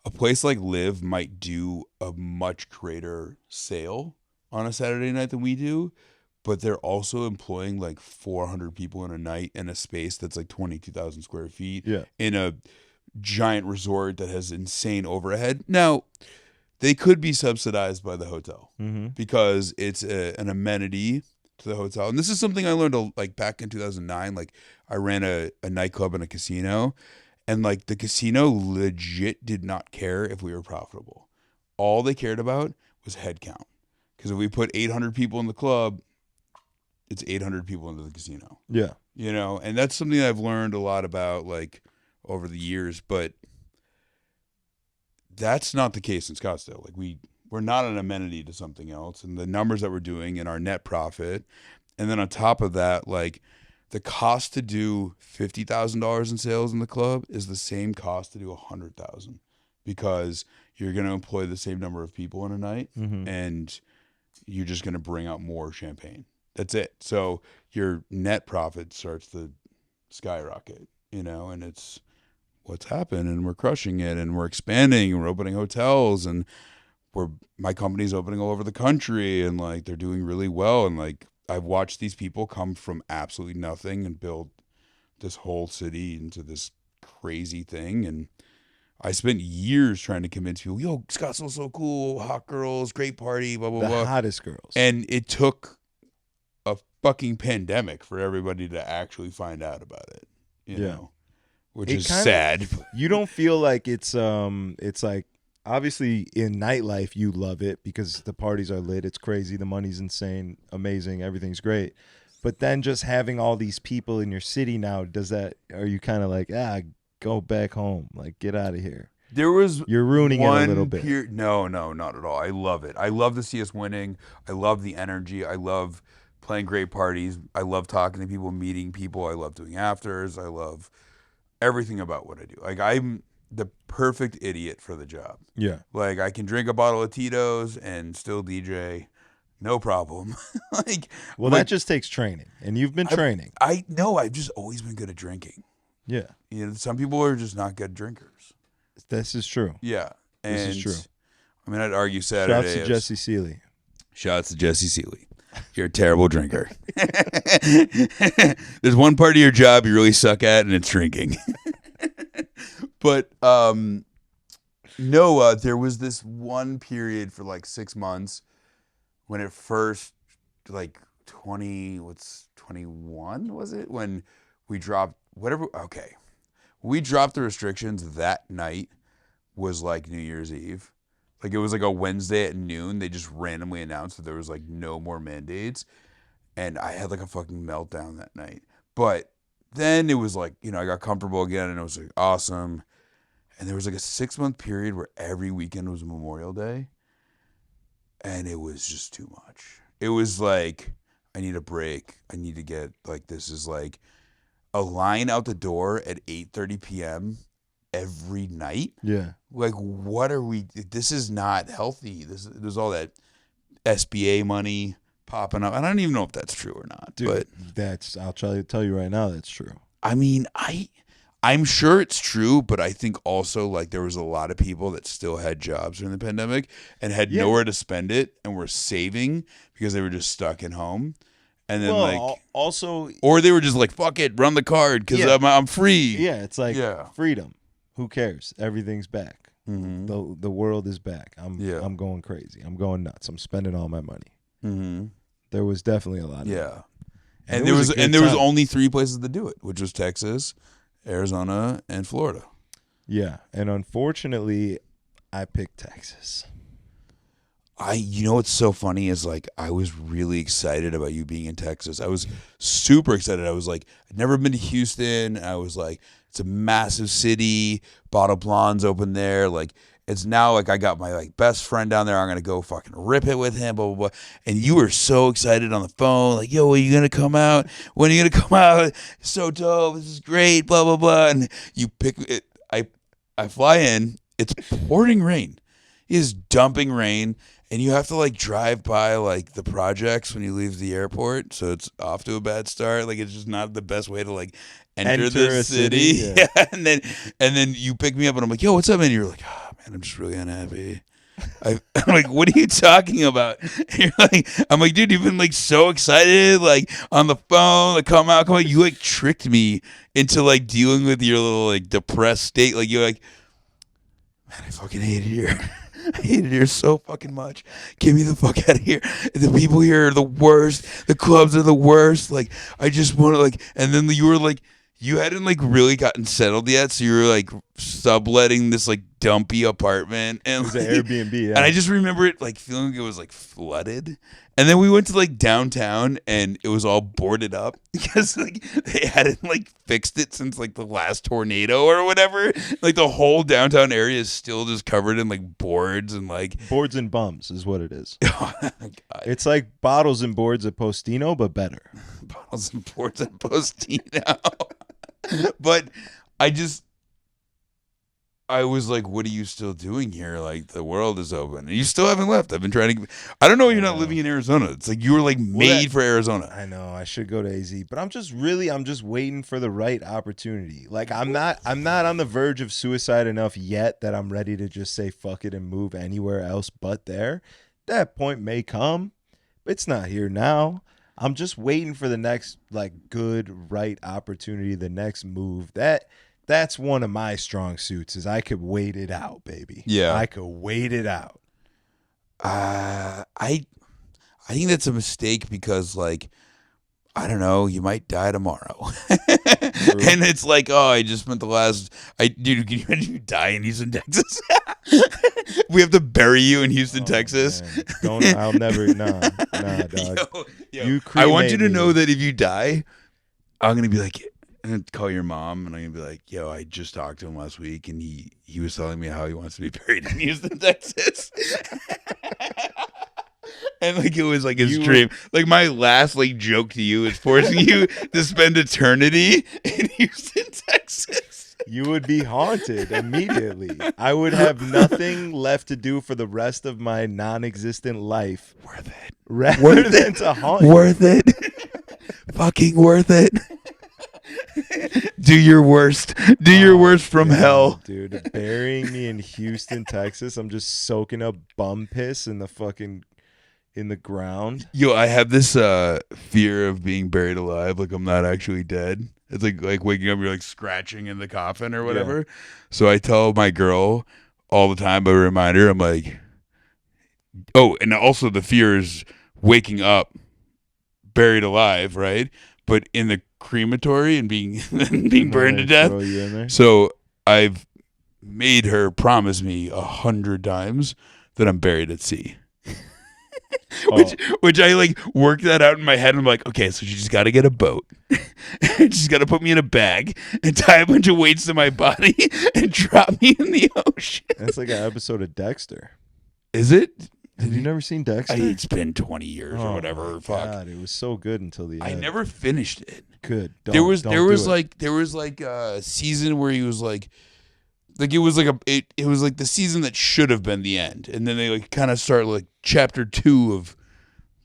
a place like Live might do a much greater sale on a Saturday night than we do, but they're also employing like 400 people in a night in a space that's like 22,000 square feet in a giant resort that has insane overhead. Now, they could be subsidized by the hotel because it's an amenity to the hotel. And this is something I learned like back in 2009. Like I ran a nightclub and a casino, and like the casino legit did not care if we were profitable. All they cared about was head count. Because if we put 800 people in the club, it's 800 people into the casino. Yeah. You know, and that's something I've learned a lot about like over the years, but that's not the case in Scottsdale. Like we're not an amenity to something else, and the numbers that we're doing and our net profit. And then on top of that, like the cost to do $50,000 in sales in the club is the same cost to do $100,000, because you're going to employ the same number of people in a night, and you're just going to bring out more champagne. That's it. So your net profit starts to skyrocket, you know, and it's what's happened, and we're crushing it, and we're expanding, and we're opening hotels, and my company's opening all over the country, and like they're doing really well, and like I've watched these people come from absolutely nothing and build this whole city into this crazy thing. And I spent years trying to convince people, yo, Scottsdale's so cool, hot girls, great party, blah, blah, blah. The hottest girls. And it took a fucking pandemic for everybody to actually find out about it, you know, which is sad. You don't feel like it's like, obviously in nightlife, you love it because the parties are lit. It's crazy. The money's insane, amazing. Everything's great. But then just having all these people in your city now, are you kind of like, go back home, like get out of here? You're ruining it a little bit. No, not at all. I love it. I love to see us winning. I love the energy. I love playing great parties. I love talking to people, meeting people. I love doing afters. I love everything about what I do. Like I'm the perfect idiot for the job. Yeah. Like I can drink a bottle of Tito's and still DJ. No problem. That just takes training, and you've been training. I know. I've just always been good at drinking. Yeah. You know, some people are just not good drinkers. This is true. Yeah. And this is true. I mean, I'd argue Saturday. Shouts to Jesse Seeley. Shouts to Jesse Seeley. You're a terrible drinker. There's one part of your job you really suck at, and it's drinking. But no, there was this one period for like 6 months when it first, like 21 was it? When we dropped whatever. Okay. We dropped the restrictions that night was like New Year's Eve. Like it was like a Wednesday at noon. They just randomly announced that there was like no more mandates. And I had like a fucking meltdown that night. But then it was like, you know, I got comfortable again and it was like awesome. And there was like a 6-month period where every weekend was Memorial Day. And it was just too much. It was like, I need a break. I need to get like, this is like a line out the door at 8:30 p.m. every night. Yeah. Like, what are we? This is not healthy. There's all that SBA money popping up. I don't even know if that's true or not. Dude, but I'll try to tell you right now that's true. I mean, I'm sure it's true, but I think also like there was a lot of people that still had jobs during the pandemic and had nowhere to spend it and were saving because they were just stuck at home. And then also, or they were just like, fuck it, run the card because I'm free. Yeah, it's like freedom. Who cares? Everything's back. Mm-hmm. The world is back. I'm going crazy. I'm going nuts. I'm spending all my money. Mm-hmm. There was definitely a lot of money. And there was only 3 places to do it, which was Texas, Arizona, and Florida. Yeah, and unfortunately, I picked Texas. You know what's so funny is like I was really excited about you being in Texas. I was super excited. I was like, I'd never been to Houston. I was like, it's a massive city. Bottle Blonde's open there. Like it's now like I got my like best friend down there. I'm gonna go fucking rip it with him. Blah blah blah. And you were so excited on the phone, like, yo, are you gonna come out? When are you gonna come out? It's so dope. This is great. Blah blah blah. And you pick it. I fly in. It's pouring rain. It is dumping rain. And you have to like drive by like the projects when you leave the airport, so it's off to a bad start. Like it's just not the best way to like enter the city. Yeah. And then you pick me up and I'm like, yo, what's up, man? And you're like, oh man, I'm just really unhappy. I'm like, what are you talking about? And you're like, I'm like, dude, you've been like so excited, like on the phone, like come out. You like tricked me into like dealing with your little like depressed state. Like you're like, man, I fucking hate it here. I hate it here so fucking much. Get me the fuck out of here. The people here are the worst. The clubs are the worst. Like, I just want to like, and then you were like, you hadn't like really gotten settled yet. So you were like subletting this like dumpy apartment. And it was an Airbnb. Yeah. And I just remember it like feeling like it was like flooded. And then we went to like downtown and it was all boarded up because like they hadn't like fixed it since like the last tornado or whatever. Like the whole downtown area is still just covered in like boards and like boards and bums is what it is. Oh, God. It's like bottles and boards at Postino, but better. Bottles and boards at Postino. But I was like, what are you still doing here? Like, the world is open. And you still haven't left. I've been trying to... I don't know you're not living in Arizona. It's like you were like made for Arizona. I know. I should go to AZ. But I'm just waiting for the right opportunity. Like, I'm not on the verge of suicide enough yet that I'm ready to just say fuck it and move anywhere else but there. That point may come. It's not here now. I'm just waiting for the next, like, good, right opportunity, the next move. That's one of my strong suits is I could wait it out, baby. Yeah. I could wait it out. I think that's a mistake because, like, I don't know, you might die tomorrow. And it's like, oh, I just spent the last... Dude, can you imagine you die in Houston, Texas? We have to bury you in Houston, Texas. I'll never... Nah, dog. Yo, I want you to know that if you die, I'm going to be like... I'm going to call your mom, and I'm going to be like, yo, I just talked to him last week, and he was telling me how he wants to be buried in Houston, Texas. And, like, it was, like, his dream. Like, my last, like, joke to you is forcing you to spend eternity in Houston, Texas. You would be haunted immediately. I would have nothing left to do for the rest of my non-existent life. Worth it. Rather than to haunt you. Worth it. Fucking worth it. Do your worst. Do your worst from hell. Dude, burying me in Houston, Texas, I'm just soaking up bum piss in the ground. Yo, I have this fear of being buried alive, like I'm not actually dead. It's like waking up, you're like scratching in the coffin or whatever. Yeah. So I tell my girl all the time, but remind her, I'm like, oh, and also the fear is waking up buried alive, right? But in the crematory and being burned to death. So I've made her promise me 100 times that I'm buried at sea. Which I like work that out in my head. And I'm like, okay, so you just got to get a boat. She's got to put me in a bag and tie a bunch of weights to my body and drop me in the ocean. That's like an episode of Dexter. Is it? Have you never seen Dexter? It's been 20 years or whatever. Fuck. God, it was so good until the end. I never finished it. Good. There was like a season where he was like it was like the season that should have been the end, and then they like kind of start like chapter 2 of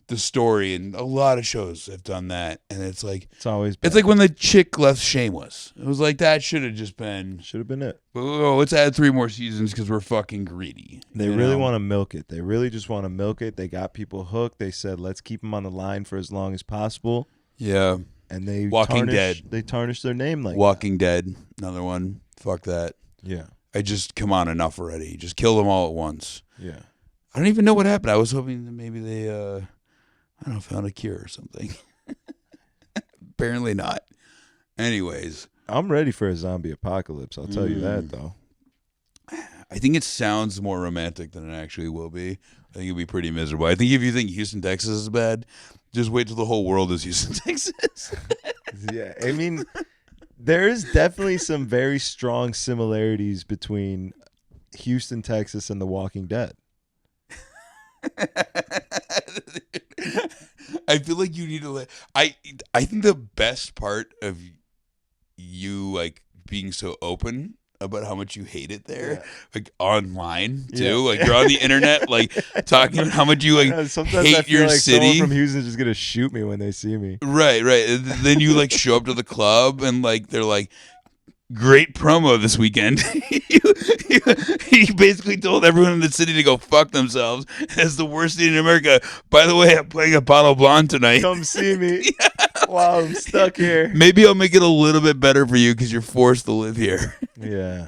the story, and a lot of shows have done that, and it's like it's like when the chick left Shameless. It was like that should have been it. But let's add 3 more seasons because we're fucking greedy. They really want to milk it. They really just want to milk it. They got people hooked. They said let's keep them on the line for as long as possible. Yeah, and they Walking Dead. They tarnish their name like Walking Dead. Another one. Fuck that. Yeah. I just come on enough already. Just kill them all at once. Yeah. I don't even know what happened. I was hoping that maybe they I don't know, found a cure or something. Apparently not. Anyways. I'm ready for a zombie apocalypse. I'll tell you that, though. I think it sounds more romantic than it actually will be. I think it'll be pretty miserable. I think if you think Houston, Texas is bad, just wait till the whole world is Houston, Texas. Yeah, I mean, there is definitely some very strong similarities between Houston, Texas, and The Walking Dead. I feel like you need to I think the best part of you like being so open about how much you hate it there, like online too, like you're on the internet, like talking about how much you like sometimes hate I feel your like city. Someone from Houston's just gonna shoot me when they see me. Right. And then you like show up to the club and like they're like, great promo this weekend. He basically told everyone in the city to go fuck themselves. It's the worst city in America. By the way, I'm playing a Bottle Blonde tonight. Come see me. Wow, I'm stuck here. Maybe I'll make it a little bit better for you because you're forced to live here. Yeah.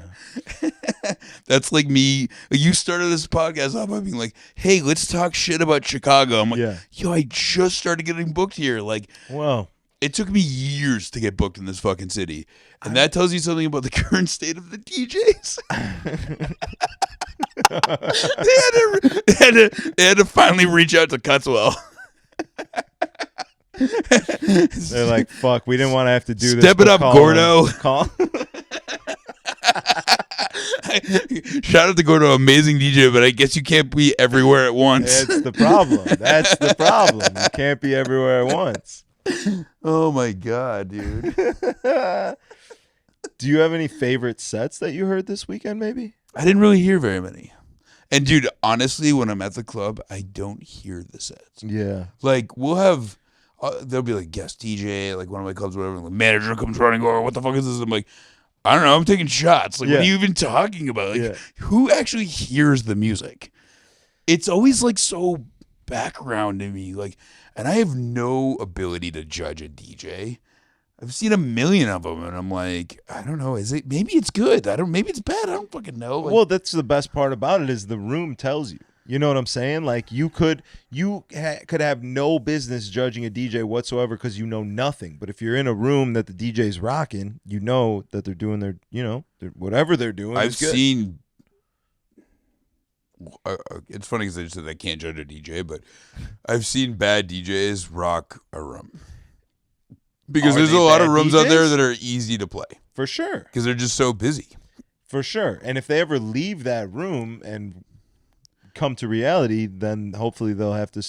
That's like me. You started this podcast off by being like, hey, let's talk shit about Chicago. I'm like, yo, I just started getting booked here. Like, wow. It took me years to get booked in this fucking city. And that tells you something about the current state of the DJs. they had to finally reach out to Cutswell. They're like, fuck, we didn't want to have to do this. Step it up, Gordo. Shout out to Gordo, amazing DJ, but I guess you can't be everywhere at once. That's the problem. You can't be everywhere at once. Oh my god, dude. Do you have any favorite sets that you heard this weekend, maybe? I didn't really hear very many. And dude, honestly, when I'm at the club, I don't hear the sets. Yeah. Like we'll have, there'll be like guest DJ, like one of my clubs, whatever. And the manager comes running over. What the fuck is this? I'm like, I don't know. I'm taking shots. Like, what are you even talking about? Like, who actually hears the music? It's always like so background to me. Like, and I have no ability to judge a DJ. I've seen a million of them, and I'm like, I don't know. Is it? Maybe it's good. Maybe it's bad. I don't fucking know. Like, well, that's the best part about it is the room tells you. You know what I'm saying? Like you could have no business judging a DJ whatsoever because you know nothing. But if you're in a room that the DJ's rocking, you know that they're doing their, whatever they're doing. I've seen. It's funny because I just said I can't judge a DJ, but I've seen bad DJs rock a room. Because there's a lot of rooms out there that are easy to play. For sure. Because they're just so busy. For sure. And if they ever leave that room and come to reality, then hopefully they'll have to,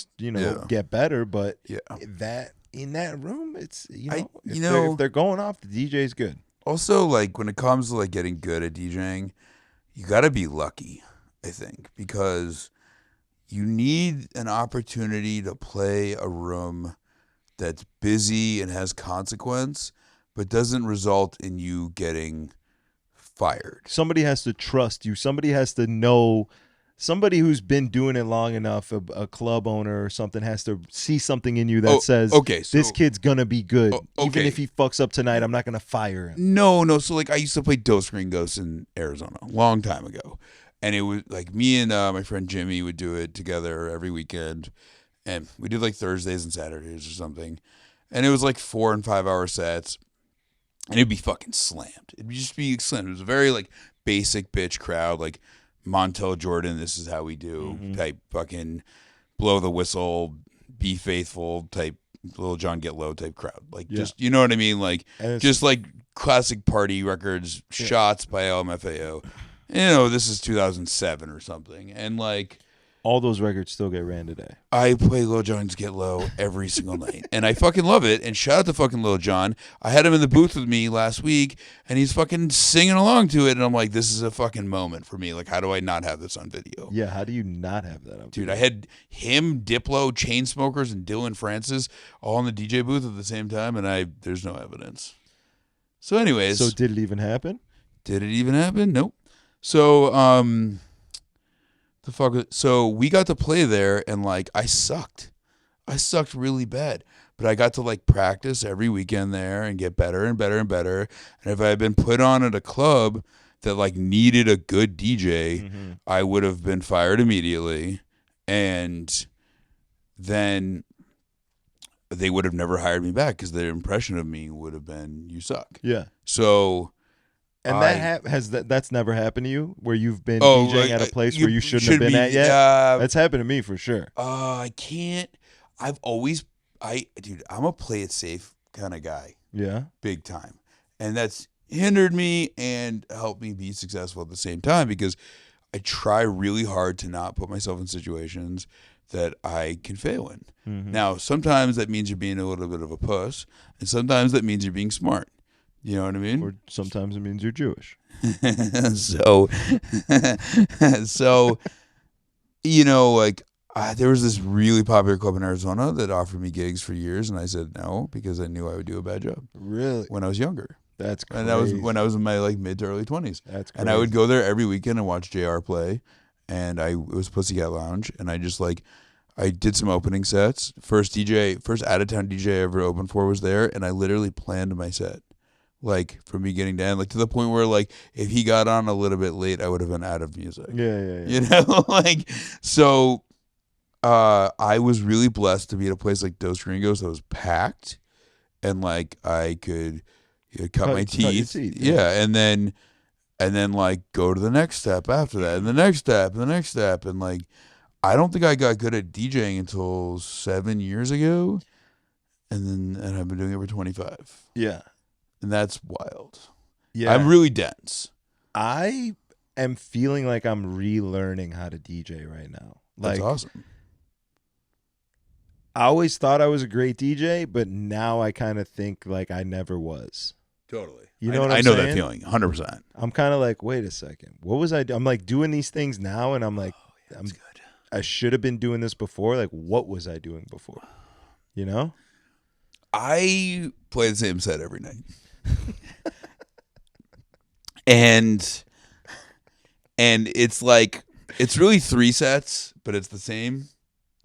get better. But that in that room, it's, if they're going off, the DJ's good. Also, like, when it comes to, like, getting good at DJing, you got to be lucky, I think. Because you need an opportunity to play a room that's busy and has consequence, but doesn't result in you getting fired. Somebody has to trust you. Somebody has to know. Somebody who's been doing it long enough, a club owner or something, has to see something in you that says, okay, so, this kid's going to be good. Even if he fucks up tonight, I'm not going to fire him. No. So, like, I used to play Dos Gringos in Arizona a long time ago. And it was, like, me and my friend Jimmy would do it together every weekend. And we did like Thursdays and Saturdays or something. And it was like 4 and 5 hour sets. And it'd be fucking slammed. It'd just be slammed. It was a very like basic bitch crowd, like Montel Jordan, this is how we do type fucking blow the whistle, be faithful type, Lil Jon Get Low type crowd. Like just, you know what I mean? Like just like classic party records, shots by LMFAO. This is 2007 or something. And like, all those records still get ran today. I play Lil Jon's Get Low every single night. And I fucking love it. And shout out to fucking Lil Jon. I had him in the booth with me last week, and he's fucking singing along to it. And I'm like, this is a fucking moment for me. Like, how do I not have this on video? Yeah, how do you not have that on video? Dude, I had him, Diplo, Chainsmokers, and Dylan Francis all in the DJ booth at the same time, and there's no evidence. So anyways. So did it even happen? Did it even happen? Nope. So, So we got to play there, and like I sucked really bad, but I got to like practice every weekend there and get better and better and better. And if I had been put on at a club that like needed a good DJ, I would have been fired immediately, and then they would have never hired me back because their impression of me would have been, you suck. Yeah. So. And that's never happened to you, where you've been DJing at a place where you shouldn't have been at yet? That's happened to me for sure. I can't. I'm a play it safe kind of guy. Yeah. Big time. And that's hindered me and helped me be successful at the same time, because I try really hard to not put myself in situations that I can fail in. Now, sometimes that means you're being a little bit of a puss, and sometimes that means you're being smart. You know what I mean? Or sometimes it means you're Jewish. So, like there was this really popular club in Arizona that offered me gigs for years, and I said no because I knew I would do a bad job. Really? When I was younger. That's crazy. And that was when I was in my like mid to early 20s. That's crazy. And I would go there every weekend and watch JR play, and it was Pussycat Lounge, and I just like I did some opening sets. First out of town DJ I ever opened for was there, and I literally planned my set. Like from beginning to end, like to the point where like if he got on a little bit late, I would have been out of music. Yeah. You know, like so. I was really blessed to be at a place like Dos Gringos that was packed, and like I could cut my teeth. Yeah, and then like go to the next step after that, and the next step, and the next step, and like I don't think I got good at DJing until 7 years ago, and I've been doing it for 25. Yeah. And that's wild. Yeah. I'm really dense. I am feeling like I'm relearning how to DJ right now. That's awesome. I always thought I was a great DJ, but now I kind of think like I never was. Totally. You know what I'm I know saying? that feeling, 100%. I'm kind of like, wait a second, what was I? I'm like doing these things now, and I'm like, That's good. I should have been doing this before. Like, what was I doing before? You know? I play the same set every night. and it's like, it's really 3 sets, but it's the same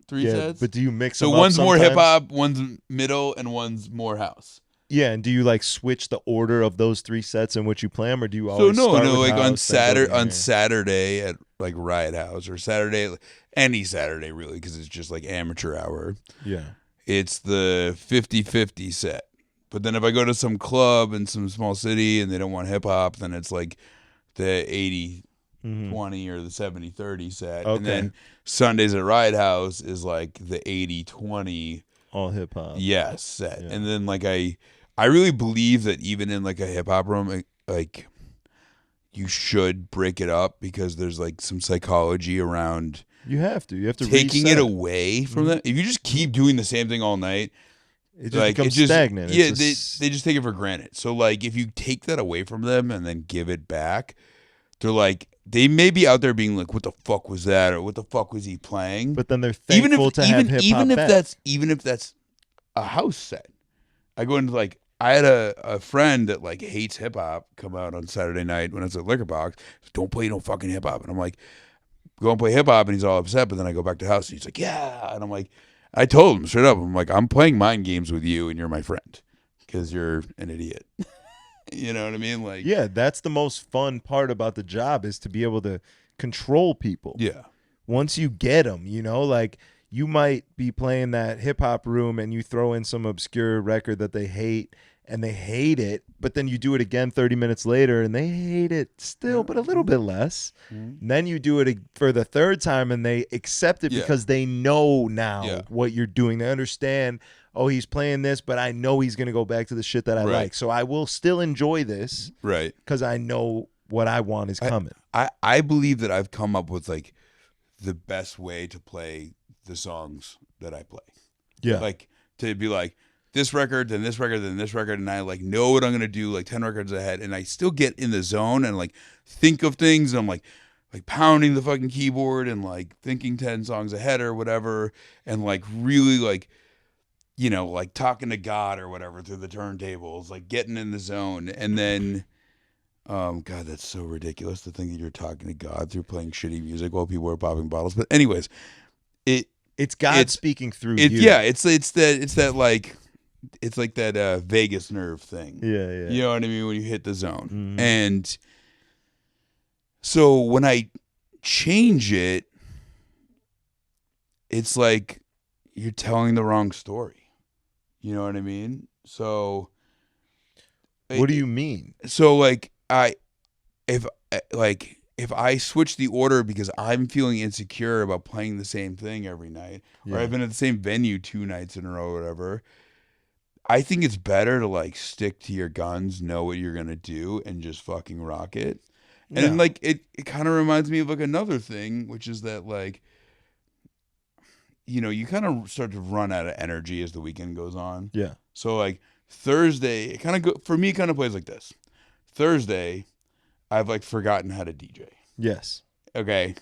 3 sets. But do you mix so them up one's more sometimes? hip hop, one's middle, and one's more house. Yeah, and do you like switch the order of those 3 sets in which you play them, or do you always So start with like house, on Saturday at like Riot House, or Saturday, any Saturday really, because it's just like amateur hour. Yeah. It's the 50-50 set. But then if I go to some club in some small city and they don't want hip hop, then it's like the 80-20 or the 70-30 set. Okay. And then Sundays at Riot House is like the 80-20 all hip hop. set. Yeah. And then like I really believe that even in like a hip hop room, like you should break it up, because there's like some psychology around You have to taking reset. it away from them. If you just keep doing the same thing all night, It just becomes stagnant. Yeah, It's they just take it for granted. So like if you take that away from them and then give it back, they're like, they may be out there being like, what the fuck was that, or what the fuck was he playing? but then they're thankful to have hip hop back. Even if that's a house set. I go into like, I had a friend that like hates hip hop come out on Saturday night when it's at Liquor Box. Don't play no fucking hip hop. And I'm like, go and play hip hop, and he's all upset. But then I go back to the house and he's like, yeah. And I'm like, I told him straight up, I'm like, I'm playing mind games with you, and you're my friend because you're an idiot. You know what I mean? Like, Yeah, that's the most fun part about the job, is to be able to control people. yeah, Once you get them, you know, like you might be playing that hip hop room and you throw in some obscure record that they hate, and they hate it, but then you do it again 30 minutes later and they hate it still, but a little bit less. And then you do it for the 3rd time and they accept it because they know now what you're doing. They understand, oh, he's playing this, but I know he's going to go back to the shit that I like. So I will still enjoy this, right? because I know what I want is coming. I believe that I've come up with like the best way to play the songs that I play. Yeah. Like to be like, this record, then this record, then this record, and I like know what I'm gonna do like 10 records ahead, and I still get in the zone and like think of things, and I'm like pounding the fucking keyboard and like thinking 10 songs ahead or whatever, and like really like, you know, like talking to God or whatever through the turntables, like getting in the zone. And then God, that's so ridiculous to think that you're talking to God through playing shitty music while people are popping bottles. But anyways, it's God speaking through you. Yeah, it's that like, it's like that vagus nerve thing. Yeah. You know what I mean? When you hit the zone. And so when I change it, it's like you're telling the wrong story. You know what I mean? So what do you mean? So like if I switch the order because I'm feeling insecure about playing the same thing every night, or I've been at the same venue 2 nights in a row or whatever, I think it's better to like stick to your guns, know what you're going to do, and just fucking rock it. And then like it kind of reminds me of like another thing, which is that like, you know, you kind of start to run out of energy as the weekend goes on. Yeah. So like Thursday, it kind of for me, it kind of plays like this. Thursday, I've like forgotten how to DJ. Yes. Okay.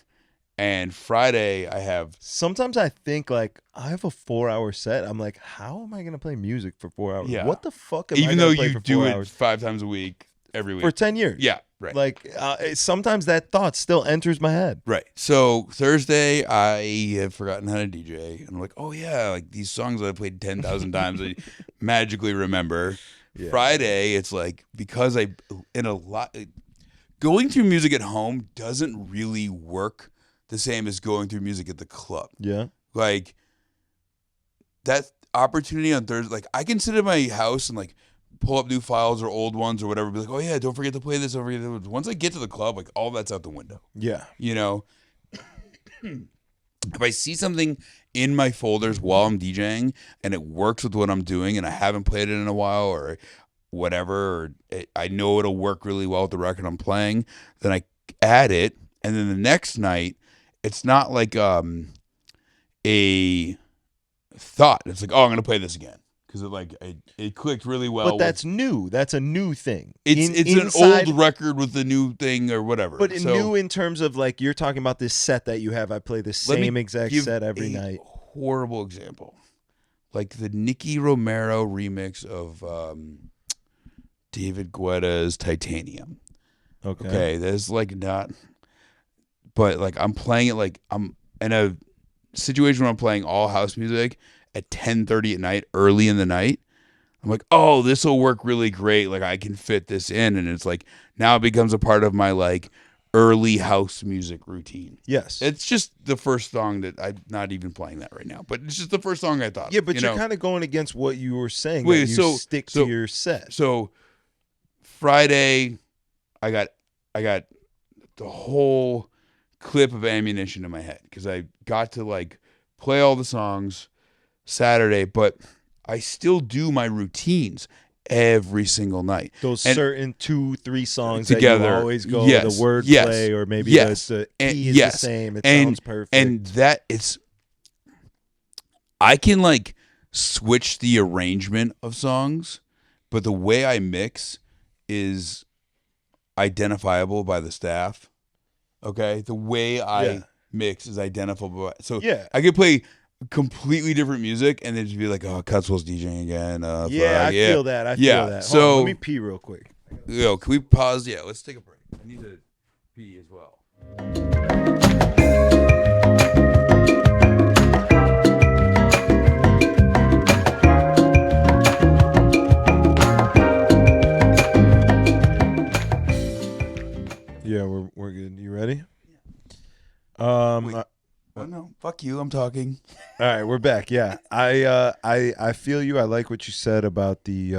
And Friday, I have. Sometimes I think like I have a 4-hour set. I'm like, how am I going to play music for 4 hours? Yeah. What the fuck am I even going though to play you for do 4 it hours? 5 times a week, every week For 10 years. Yeah. Right. Like sometimes that thought still enters my head. Right. So Thursday, I have forgotten how to DJ, and I'm like, oh yeah, like these songs that I played 10,000 times, I magically remember. Yeah. Friday, it's like because going through music at home doesn't really work the same as going through music at the club. Yeah. Like that opportunity on Thursday, like I can sit at my house and like pull up new files or old ones or whatever, be like, oh yeah, don't forget to play this, don't forget to. Once I get to the club, like all that's out the window. Yeah. You know, if I see something in my folders while I'm DJing and it works with what I'm doing and I haven't played it in a while or whatever, or I know it'll work really well with the record I'm playing, then I add it. And then the next night, it's not like a thought. It's like, oh, I'm going to play this again. because it clicked really well. But that's new. That's a new thing. It's inside, an old record with a new thing or whatever. But new in terms of like you're talking about this set that you have. I play the same exact set every night. Horrible example, like the Nicky Romero remix of David Guetta's Titanium. Okay, there's like not, but like I'm playing it like I'm in a situation where I'm playing all house music at 10:30 at night, early in the night. I'm like, oh, this will work really great. Like I can fit this in, and it's like now it becomes a part of my like early house music routine. Yes, it's just the first song that I'm not even playing that right now, but it's just the first song I thought. Yeah, but you're kind of going against what you were saying. Wait, that you stick to your set. So Friday, I got the whole clip of ammunition in my head because I got to like play all the songs Saturday, but I still do my routines every single night. Those certain 2-3 songs together, that you always go the wordplay or maybe the key is the same. It sounds perfect. And that I can like switch the arrangement of songs, but the way I mix is identifiable by the staff. Okay, the way I mix is identifiable. So I could play completely different music and then just be like, "Oh, Cutswell's DJing again." I feel that. I feel that. So hold on, let me pee real quick. Yo, can we pause? Yeah, let's take a break. I need to pee as well. Yeah, we're good. You ready? Oh no, fuck you. I'm talking. All right, we're back. Yeah, I feel you. I like what you said about the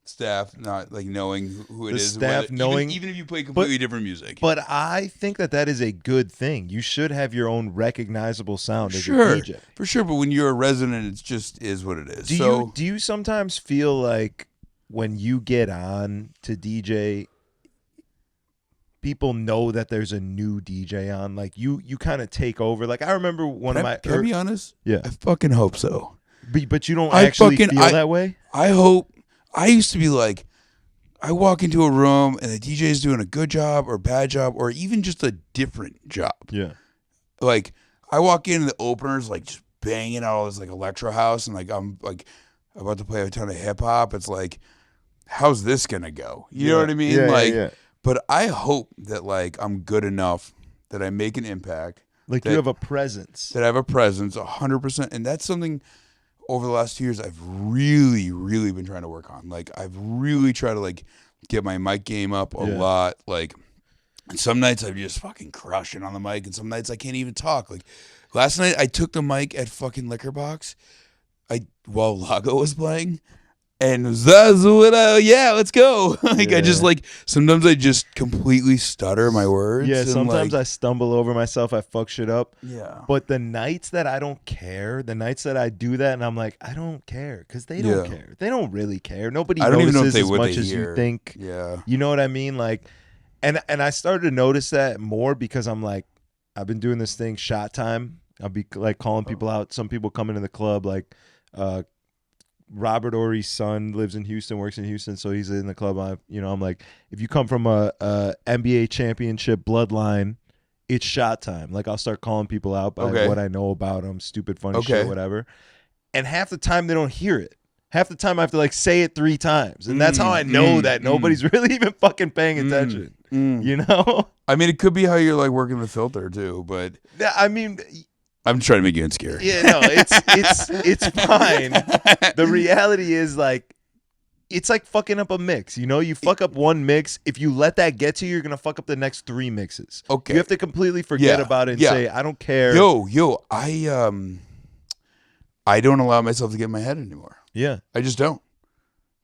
staff not like knowing who it the is. Staff knowing, even if you play completely different music. But I think that is a good thing. You should have your own recognizable sound as a DJ. For sure. But when you're a resident, it just is what it is. Do you sometimes feel like when you get on to DJ, people know that there's a new DJ on? Like you kind of take over. Like I remember one of my. Can I be honest? Yeah, I fucking hope so. But you don't actually feel that way. I hope. I used to be like, I walk into a room and the DJ is doing a good job or bad job or even just a different job. Yeah. Like I walk in and the opener's like just banging out all this like electro house and like I'm like about to play a ton of hip hop. It's like, how's this gonna go? You know what I mean? Yeah. But I hope that like I'm good enough that I make an impact. Like you have a presence. That I have a presence, 100%. And that's something over the last 2 years I've really, really been trying to work on. Like I've really tried to like get my mic game up a lot. Like, and some nights I'm just fucking crushing on the mic, and some nights I can't even talk. Like last night I took the mic at fucking Liquor Box while Lago was playing. And let's go. I just like sometimes I just completely stutter my words. Yeah, sometimes I stumble over myself. I fuck shit up. Yeah. But the nights that I don't care, the nights that I do that, and I'm like, I don't care because they don't care. They don't really care. Nobody notices as much as you think. Yeah. You know what I mean? Like, and I started to notice that more because I'm like, I've been doing this thing, Shot Time. I'll be like calling people out. Some people come into the club like. Robert Ory's son lives in Houston, works in Houston, so he's in the club. I'm like, if you come from a NBA championship bloodline, it's Shot Time. Like I'll start calling people out by what I know about them, stupid, funny shit, whatever. And half the time they don't hear it. Half the time I have to like say it 3 times, and that's how I know that nobody's really even fucking paying attention. You know? I mean, it could be how you're like working the filter too, but I mean. I'm trying to make you insecure. Yeah, no, it's fine. The reality is like it's like fucking up a mix. You know, you fuck up one mix. If you let that get to you, you're gonna fuck up the next 3 mixes. Okay. You have to completely forget about it and say, I don't care. Yo, I don't allow myself to get in my head anymore. Yeah. I just don't.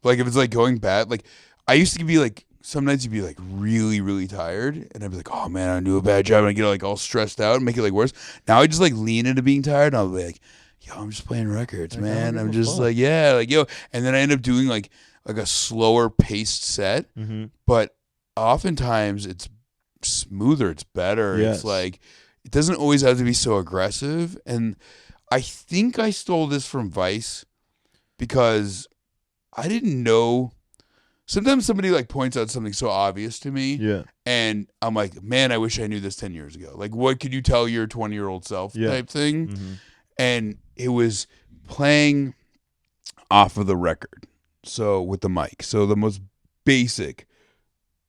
Like if it's like going bad, like I used to be like some nights you'd be like really, really tired, and I'd be like, "Oh man, I do a bad job," and I get like all stressed out and make it like worse. Now I just like lean into being tired, and I'll be like, "Yo, I'm just playing records, man. I'm just like, yeah, like yo," and then I end up doing like a slower paced set, but oftentimes it's smoother, it's better. It's like it doesn't always have to be so aggressive. And I think I stole this from Vice, because I didn't know. Sometimes somebody like points out something so obvious to me. Yeah. And I'm like, man, I wish I knew this 10 years ago. Like, what could you tell your 20-year-old self type thing? Mm-hmm. And it was playing off of the record. So with the mic. So the most basic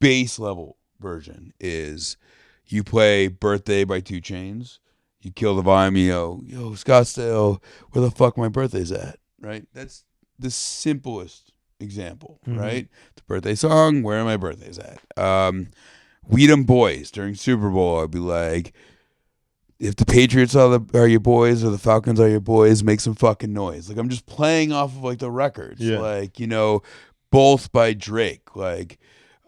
bass level version is you play Birthday by 2 Chainz. You kill the volume, yo, Scottsdale, where the fuck my birthday's at, right? That's the simplest example, right? It's a birthday song, where my birthday's at. Weed 'em Boys during Super Bowl, I'd be like, if the Patriots are your boys or the Falcons are your boys, make some fucking noise. Like, I'm just playing off of like the records, like, Both by Drake, like,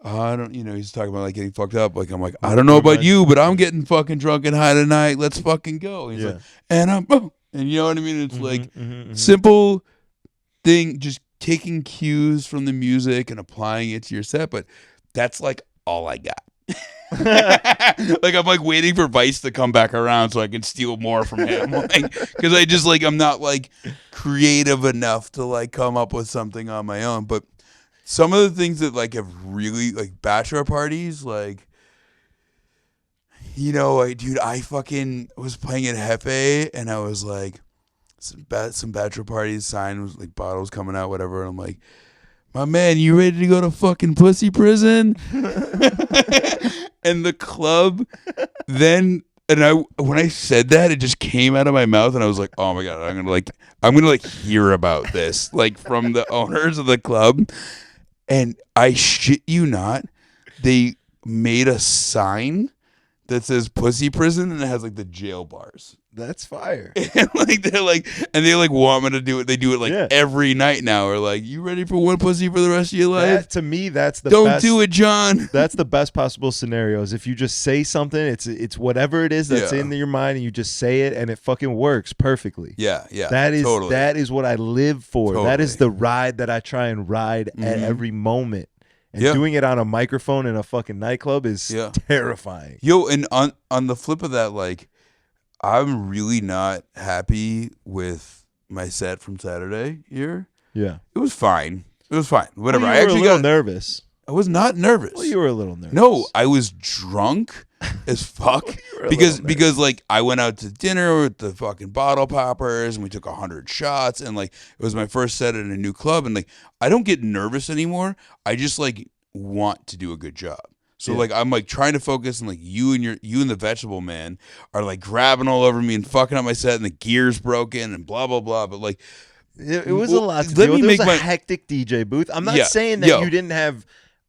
I don't, he's talking about like getting fucked up. Like, I'm like, I don't know about you, but I'm getting fucking drunk and high tonight. Let's fucking go. He's like, and you know what I mean? It's like simple thing, just taking cues from the music and applying it to your set. But that's like all I got. Like, I'm like waiting for Vice to come back around so I can steal more from him. Because I just like, I'm not like creative enough to like come up with something on my own. But some of the things that like have really like bachelor parties, like, dude, I fucking was playing at Hefe and I was like, some bachelor parties, sign was like bottles coming out, whatever. And I'm like, my man, you ready to go to fucking pussy prison? And the club then, when I said that, it just came out of my mouth and I was like, oh my God, I'm gonna hear about this, like, from the owners of the club. And I shit you not, they made a sign that says pussy prison and it has like the jail bars. That's fire. And they want me to do it. They do it like every night now. Or like, you ready for one pussy for the rest of your life? To me, that's the Don't best. do it, John. That's the best possible scenario. Is if you just say something, it's whatever it is that's in your mind, and you just say it, and it fucking works perfectly. Yeah. That is totally. That is what I live for. Totally. That is the ride that I try and ride at every moment. And doing it on a microphone in a fucking nightclub is terrifying. Yo, and on the flip of that, like, I'm really not happy with my set from Saturday here. Yeah. It was fine. Whatever. Well, you were a little nervous. I was not nervous. Well, you were a little nervous. No, I was drunk as fuck because like I went out to dinner with the fucking bottle poppers and we took 100 shots and like it was my first set at a new club and like I don't get nervous anymore. I just like want to do a good job. So like I'm like trying to focus and like you and the vegetable man are like grabbing all over me and fucking up my set and the gear's broken and blah blah blah. But like it was a lot to deal with. It was a hectic DJ booth. I'm not saying that you didn't have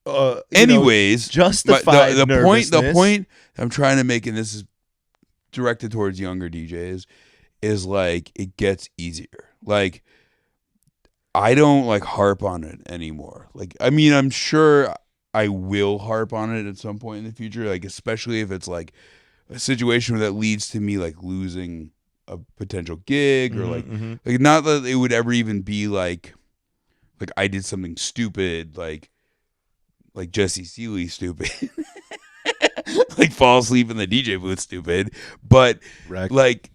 justified the point I'm trying to make, and this is directed towards younger DJs, is like it gets easier. Like I don't like harp on it anymore. Like I mean I'm sure I will harp on it at some point in the future, like especially if it's like a situation where that leads to me like losing a potential gig or like not that it would ever even be like I did something stupid like Jesse Seeley stupid, like fall asleep in the DJ booth stupid, but like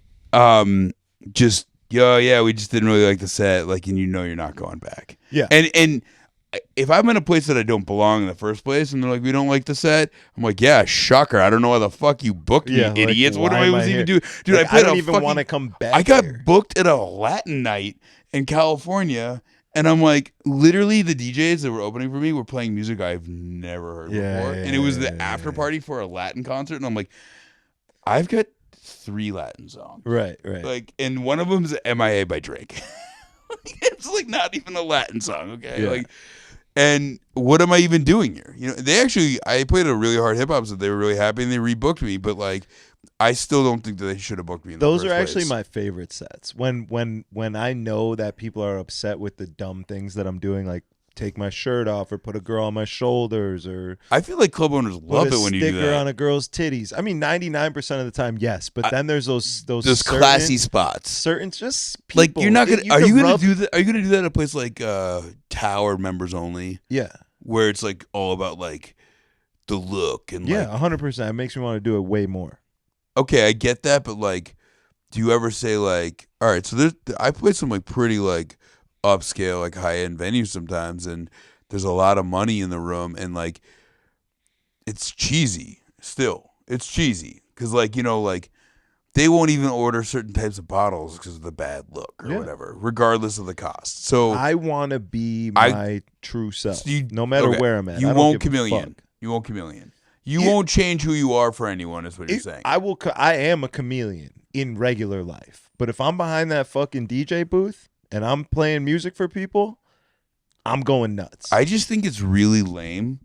just we just didn't really like the set, like, and you're not going back. And if I'm in a place that I don't belong in the first place and they're like, we don't like the set, I'm like, yeah, shocker. I don't know why the fuck you booked me, idiots. Like, what am I even doing? Dude, like, I don't even want to come back. I got booked at a Latin night in California, and I'm like, literally the DJs that were opening for me were playing music I've never heard before. And it was the after party for a Latin concert, and I'm like, I've got 3 Latin songs. Right. Like, and one of them is MIA by Drake. It's like not even a Latin song, okay? Yeah. Like, and what am I even doing here? I played a really hard hip hop set. They were really happy and they rebooked me, but like, I still don't think that they should have booked me in the first place. Those are actually my favorite sets. When I know that people are upset with the dumb things that I'm doing, like take my shirt off or put a girl on my shoulders, or I feel like club owners love it when you do that. Sticker on a girl's titties. I mean, 99% of the time, yes, but then there's those classy spots. Certain just people. Like you're not gonna. Are you gonna do that? Are you gonna do that at a place like Tower members only? Yeah, where it's like all about like the look and 100%. It makes me want to do it way more. Okay, I get that, but like, do you ever say like, all right, so I played some like pretty like upscale, like high-end venues sometimes, and there's a lot of money in the room, and like it's cheesy still. It's cheesy because like, you know, like they won't even order certain types of bottles because of the bad look or whatever, regardless of the cost. So I want to be my true self, no matter where I'm at. You won't chameleon. You won't chameleon. You won't change who you are for anyone, is what you're saying. I am a chameleon in regular life. But if I'm behind that fucking DJ booth and I'm playing music for people, I'm going nuts. I just think it's really lame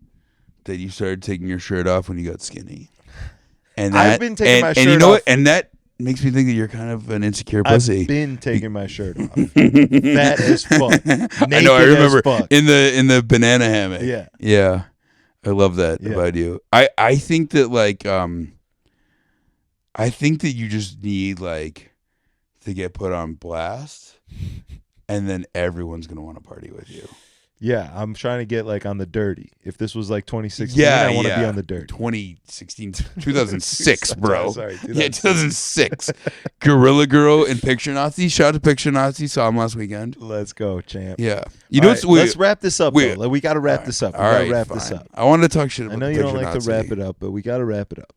that you started taking your shirt off when you got skinny. And that, I've been taking my shirt off. And you know what? And that makes me think that you're kind of an insecure pussy. I've been taking my shirt off. Fat as fuck. Naked I know. I remember as fuck. in the banana hammock. Yeah. Yeah. I love that about you. I think that like I think that you just need like to get put on blast, and then everyone's gonna want to party with you. Yeah, I'm trying to get like on the dirty. If this was like 2016, I want to be on the dirty. 2016, 2006, bro. Sorry, 2006. Yeah, 2006. Gorilla Girl and Picture Nazi. Shout out to Picture Nazi. Saw him last weekend. Let's go, champ. Yeah. You know right, let's wrap this up, though. Like, we got to wrap this up. We got to wrap this up. I wanted to talk shit about I know you don't like to wrap it up, but we got to wrap it up.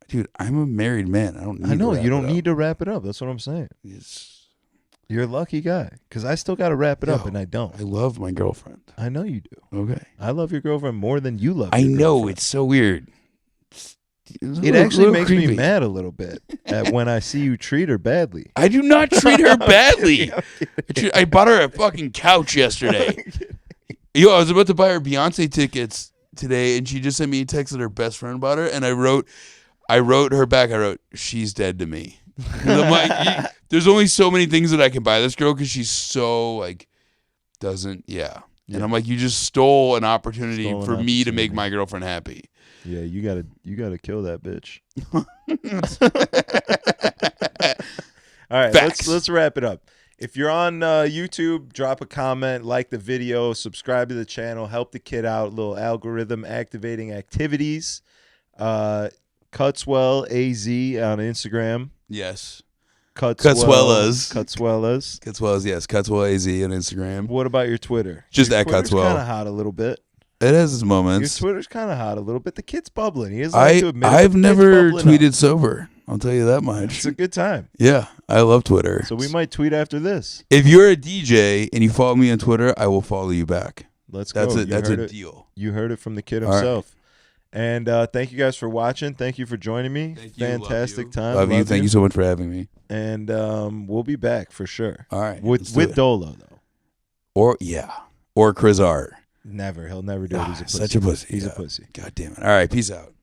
Dude, I'm a married man. I don't need I know, to wrap you don't it up. need to wrap it up. That's what I'm saying. You're a lucky guy, because I still got to wrap it up, and I don't. I love my girlfriend. I know you do. Okay. I love your girlfriend more than you love I your know. girlfriend. It's so weird. It actually makes me mad a little bit when I see you treat her badly. I do not treat her badly. I bought her a fucking couch yesterday. Yo, I was about to buy her Beyonce tickets today, and she just sent me a text that her best friend bought her, and I wrote her back. I wrote, "She's dead to me." And I'm like, there's only so many things that I can buy this girl because she's so like doesn't. And I'm like, you just stole an opportunity for me to make my girlfriend happy. Yeah, you gotta kill that bitch. All right, let's wrap it up. If you're on YouTube, drop a comment, like the video, subscribe to the channel, help the kid out. Little algorithm activating activities. Cutswell AZ on Instagram. Yes. Cutswellas. Yes. Cutswell AZ on Instagram. What about your Twitter? Just your at Twitter's Cutswell. Kind of hot a little bit. It has its moments. Your Twitter's kind of hot a little bit. The kid's bubbling. He doesn't like to admit it. I've never tweeted sober. I'll tell you that much. It's a good time. Yeah, I love Twitter. So we might tweet after this. If you're a DJ and you follow me on Twitter, I will follow you back. Let's go. That's a deal. You heard it from the kid himself. Right. And thank you guys for watching. Thank you for joining me. Fantastic time. Love you. Thank you so much for having me. And we'll be back for sure. All right. With Dolo, though. Or Chris Art. Never. He'll never do it. He's a pussy. Such a pussy. He's a pussy. God damn it. All right. Peace out.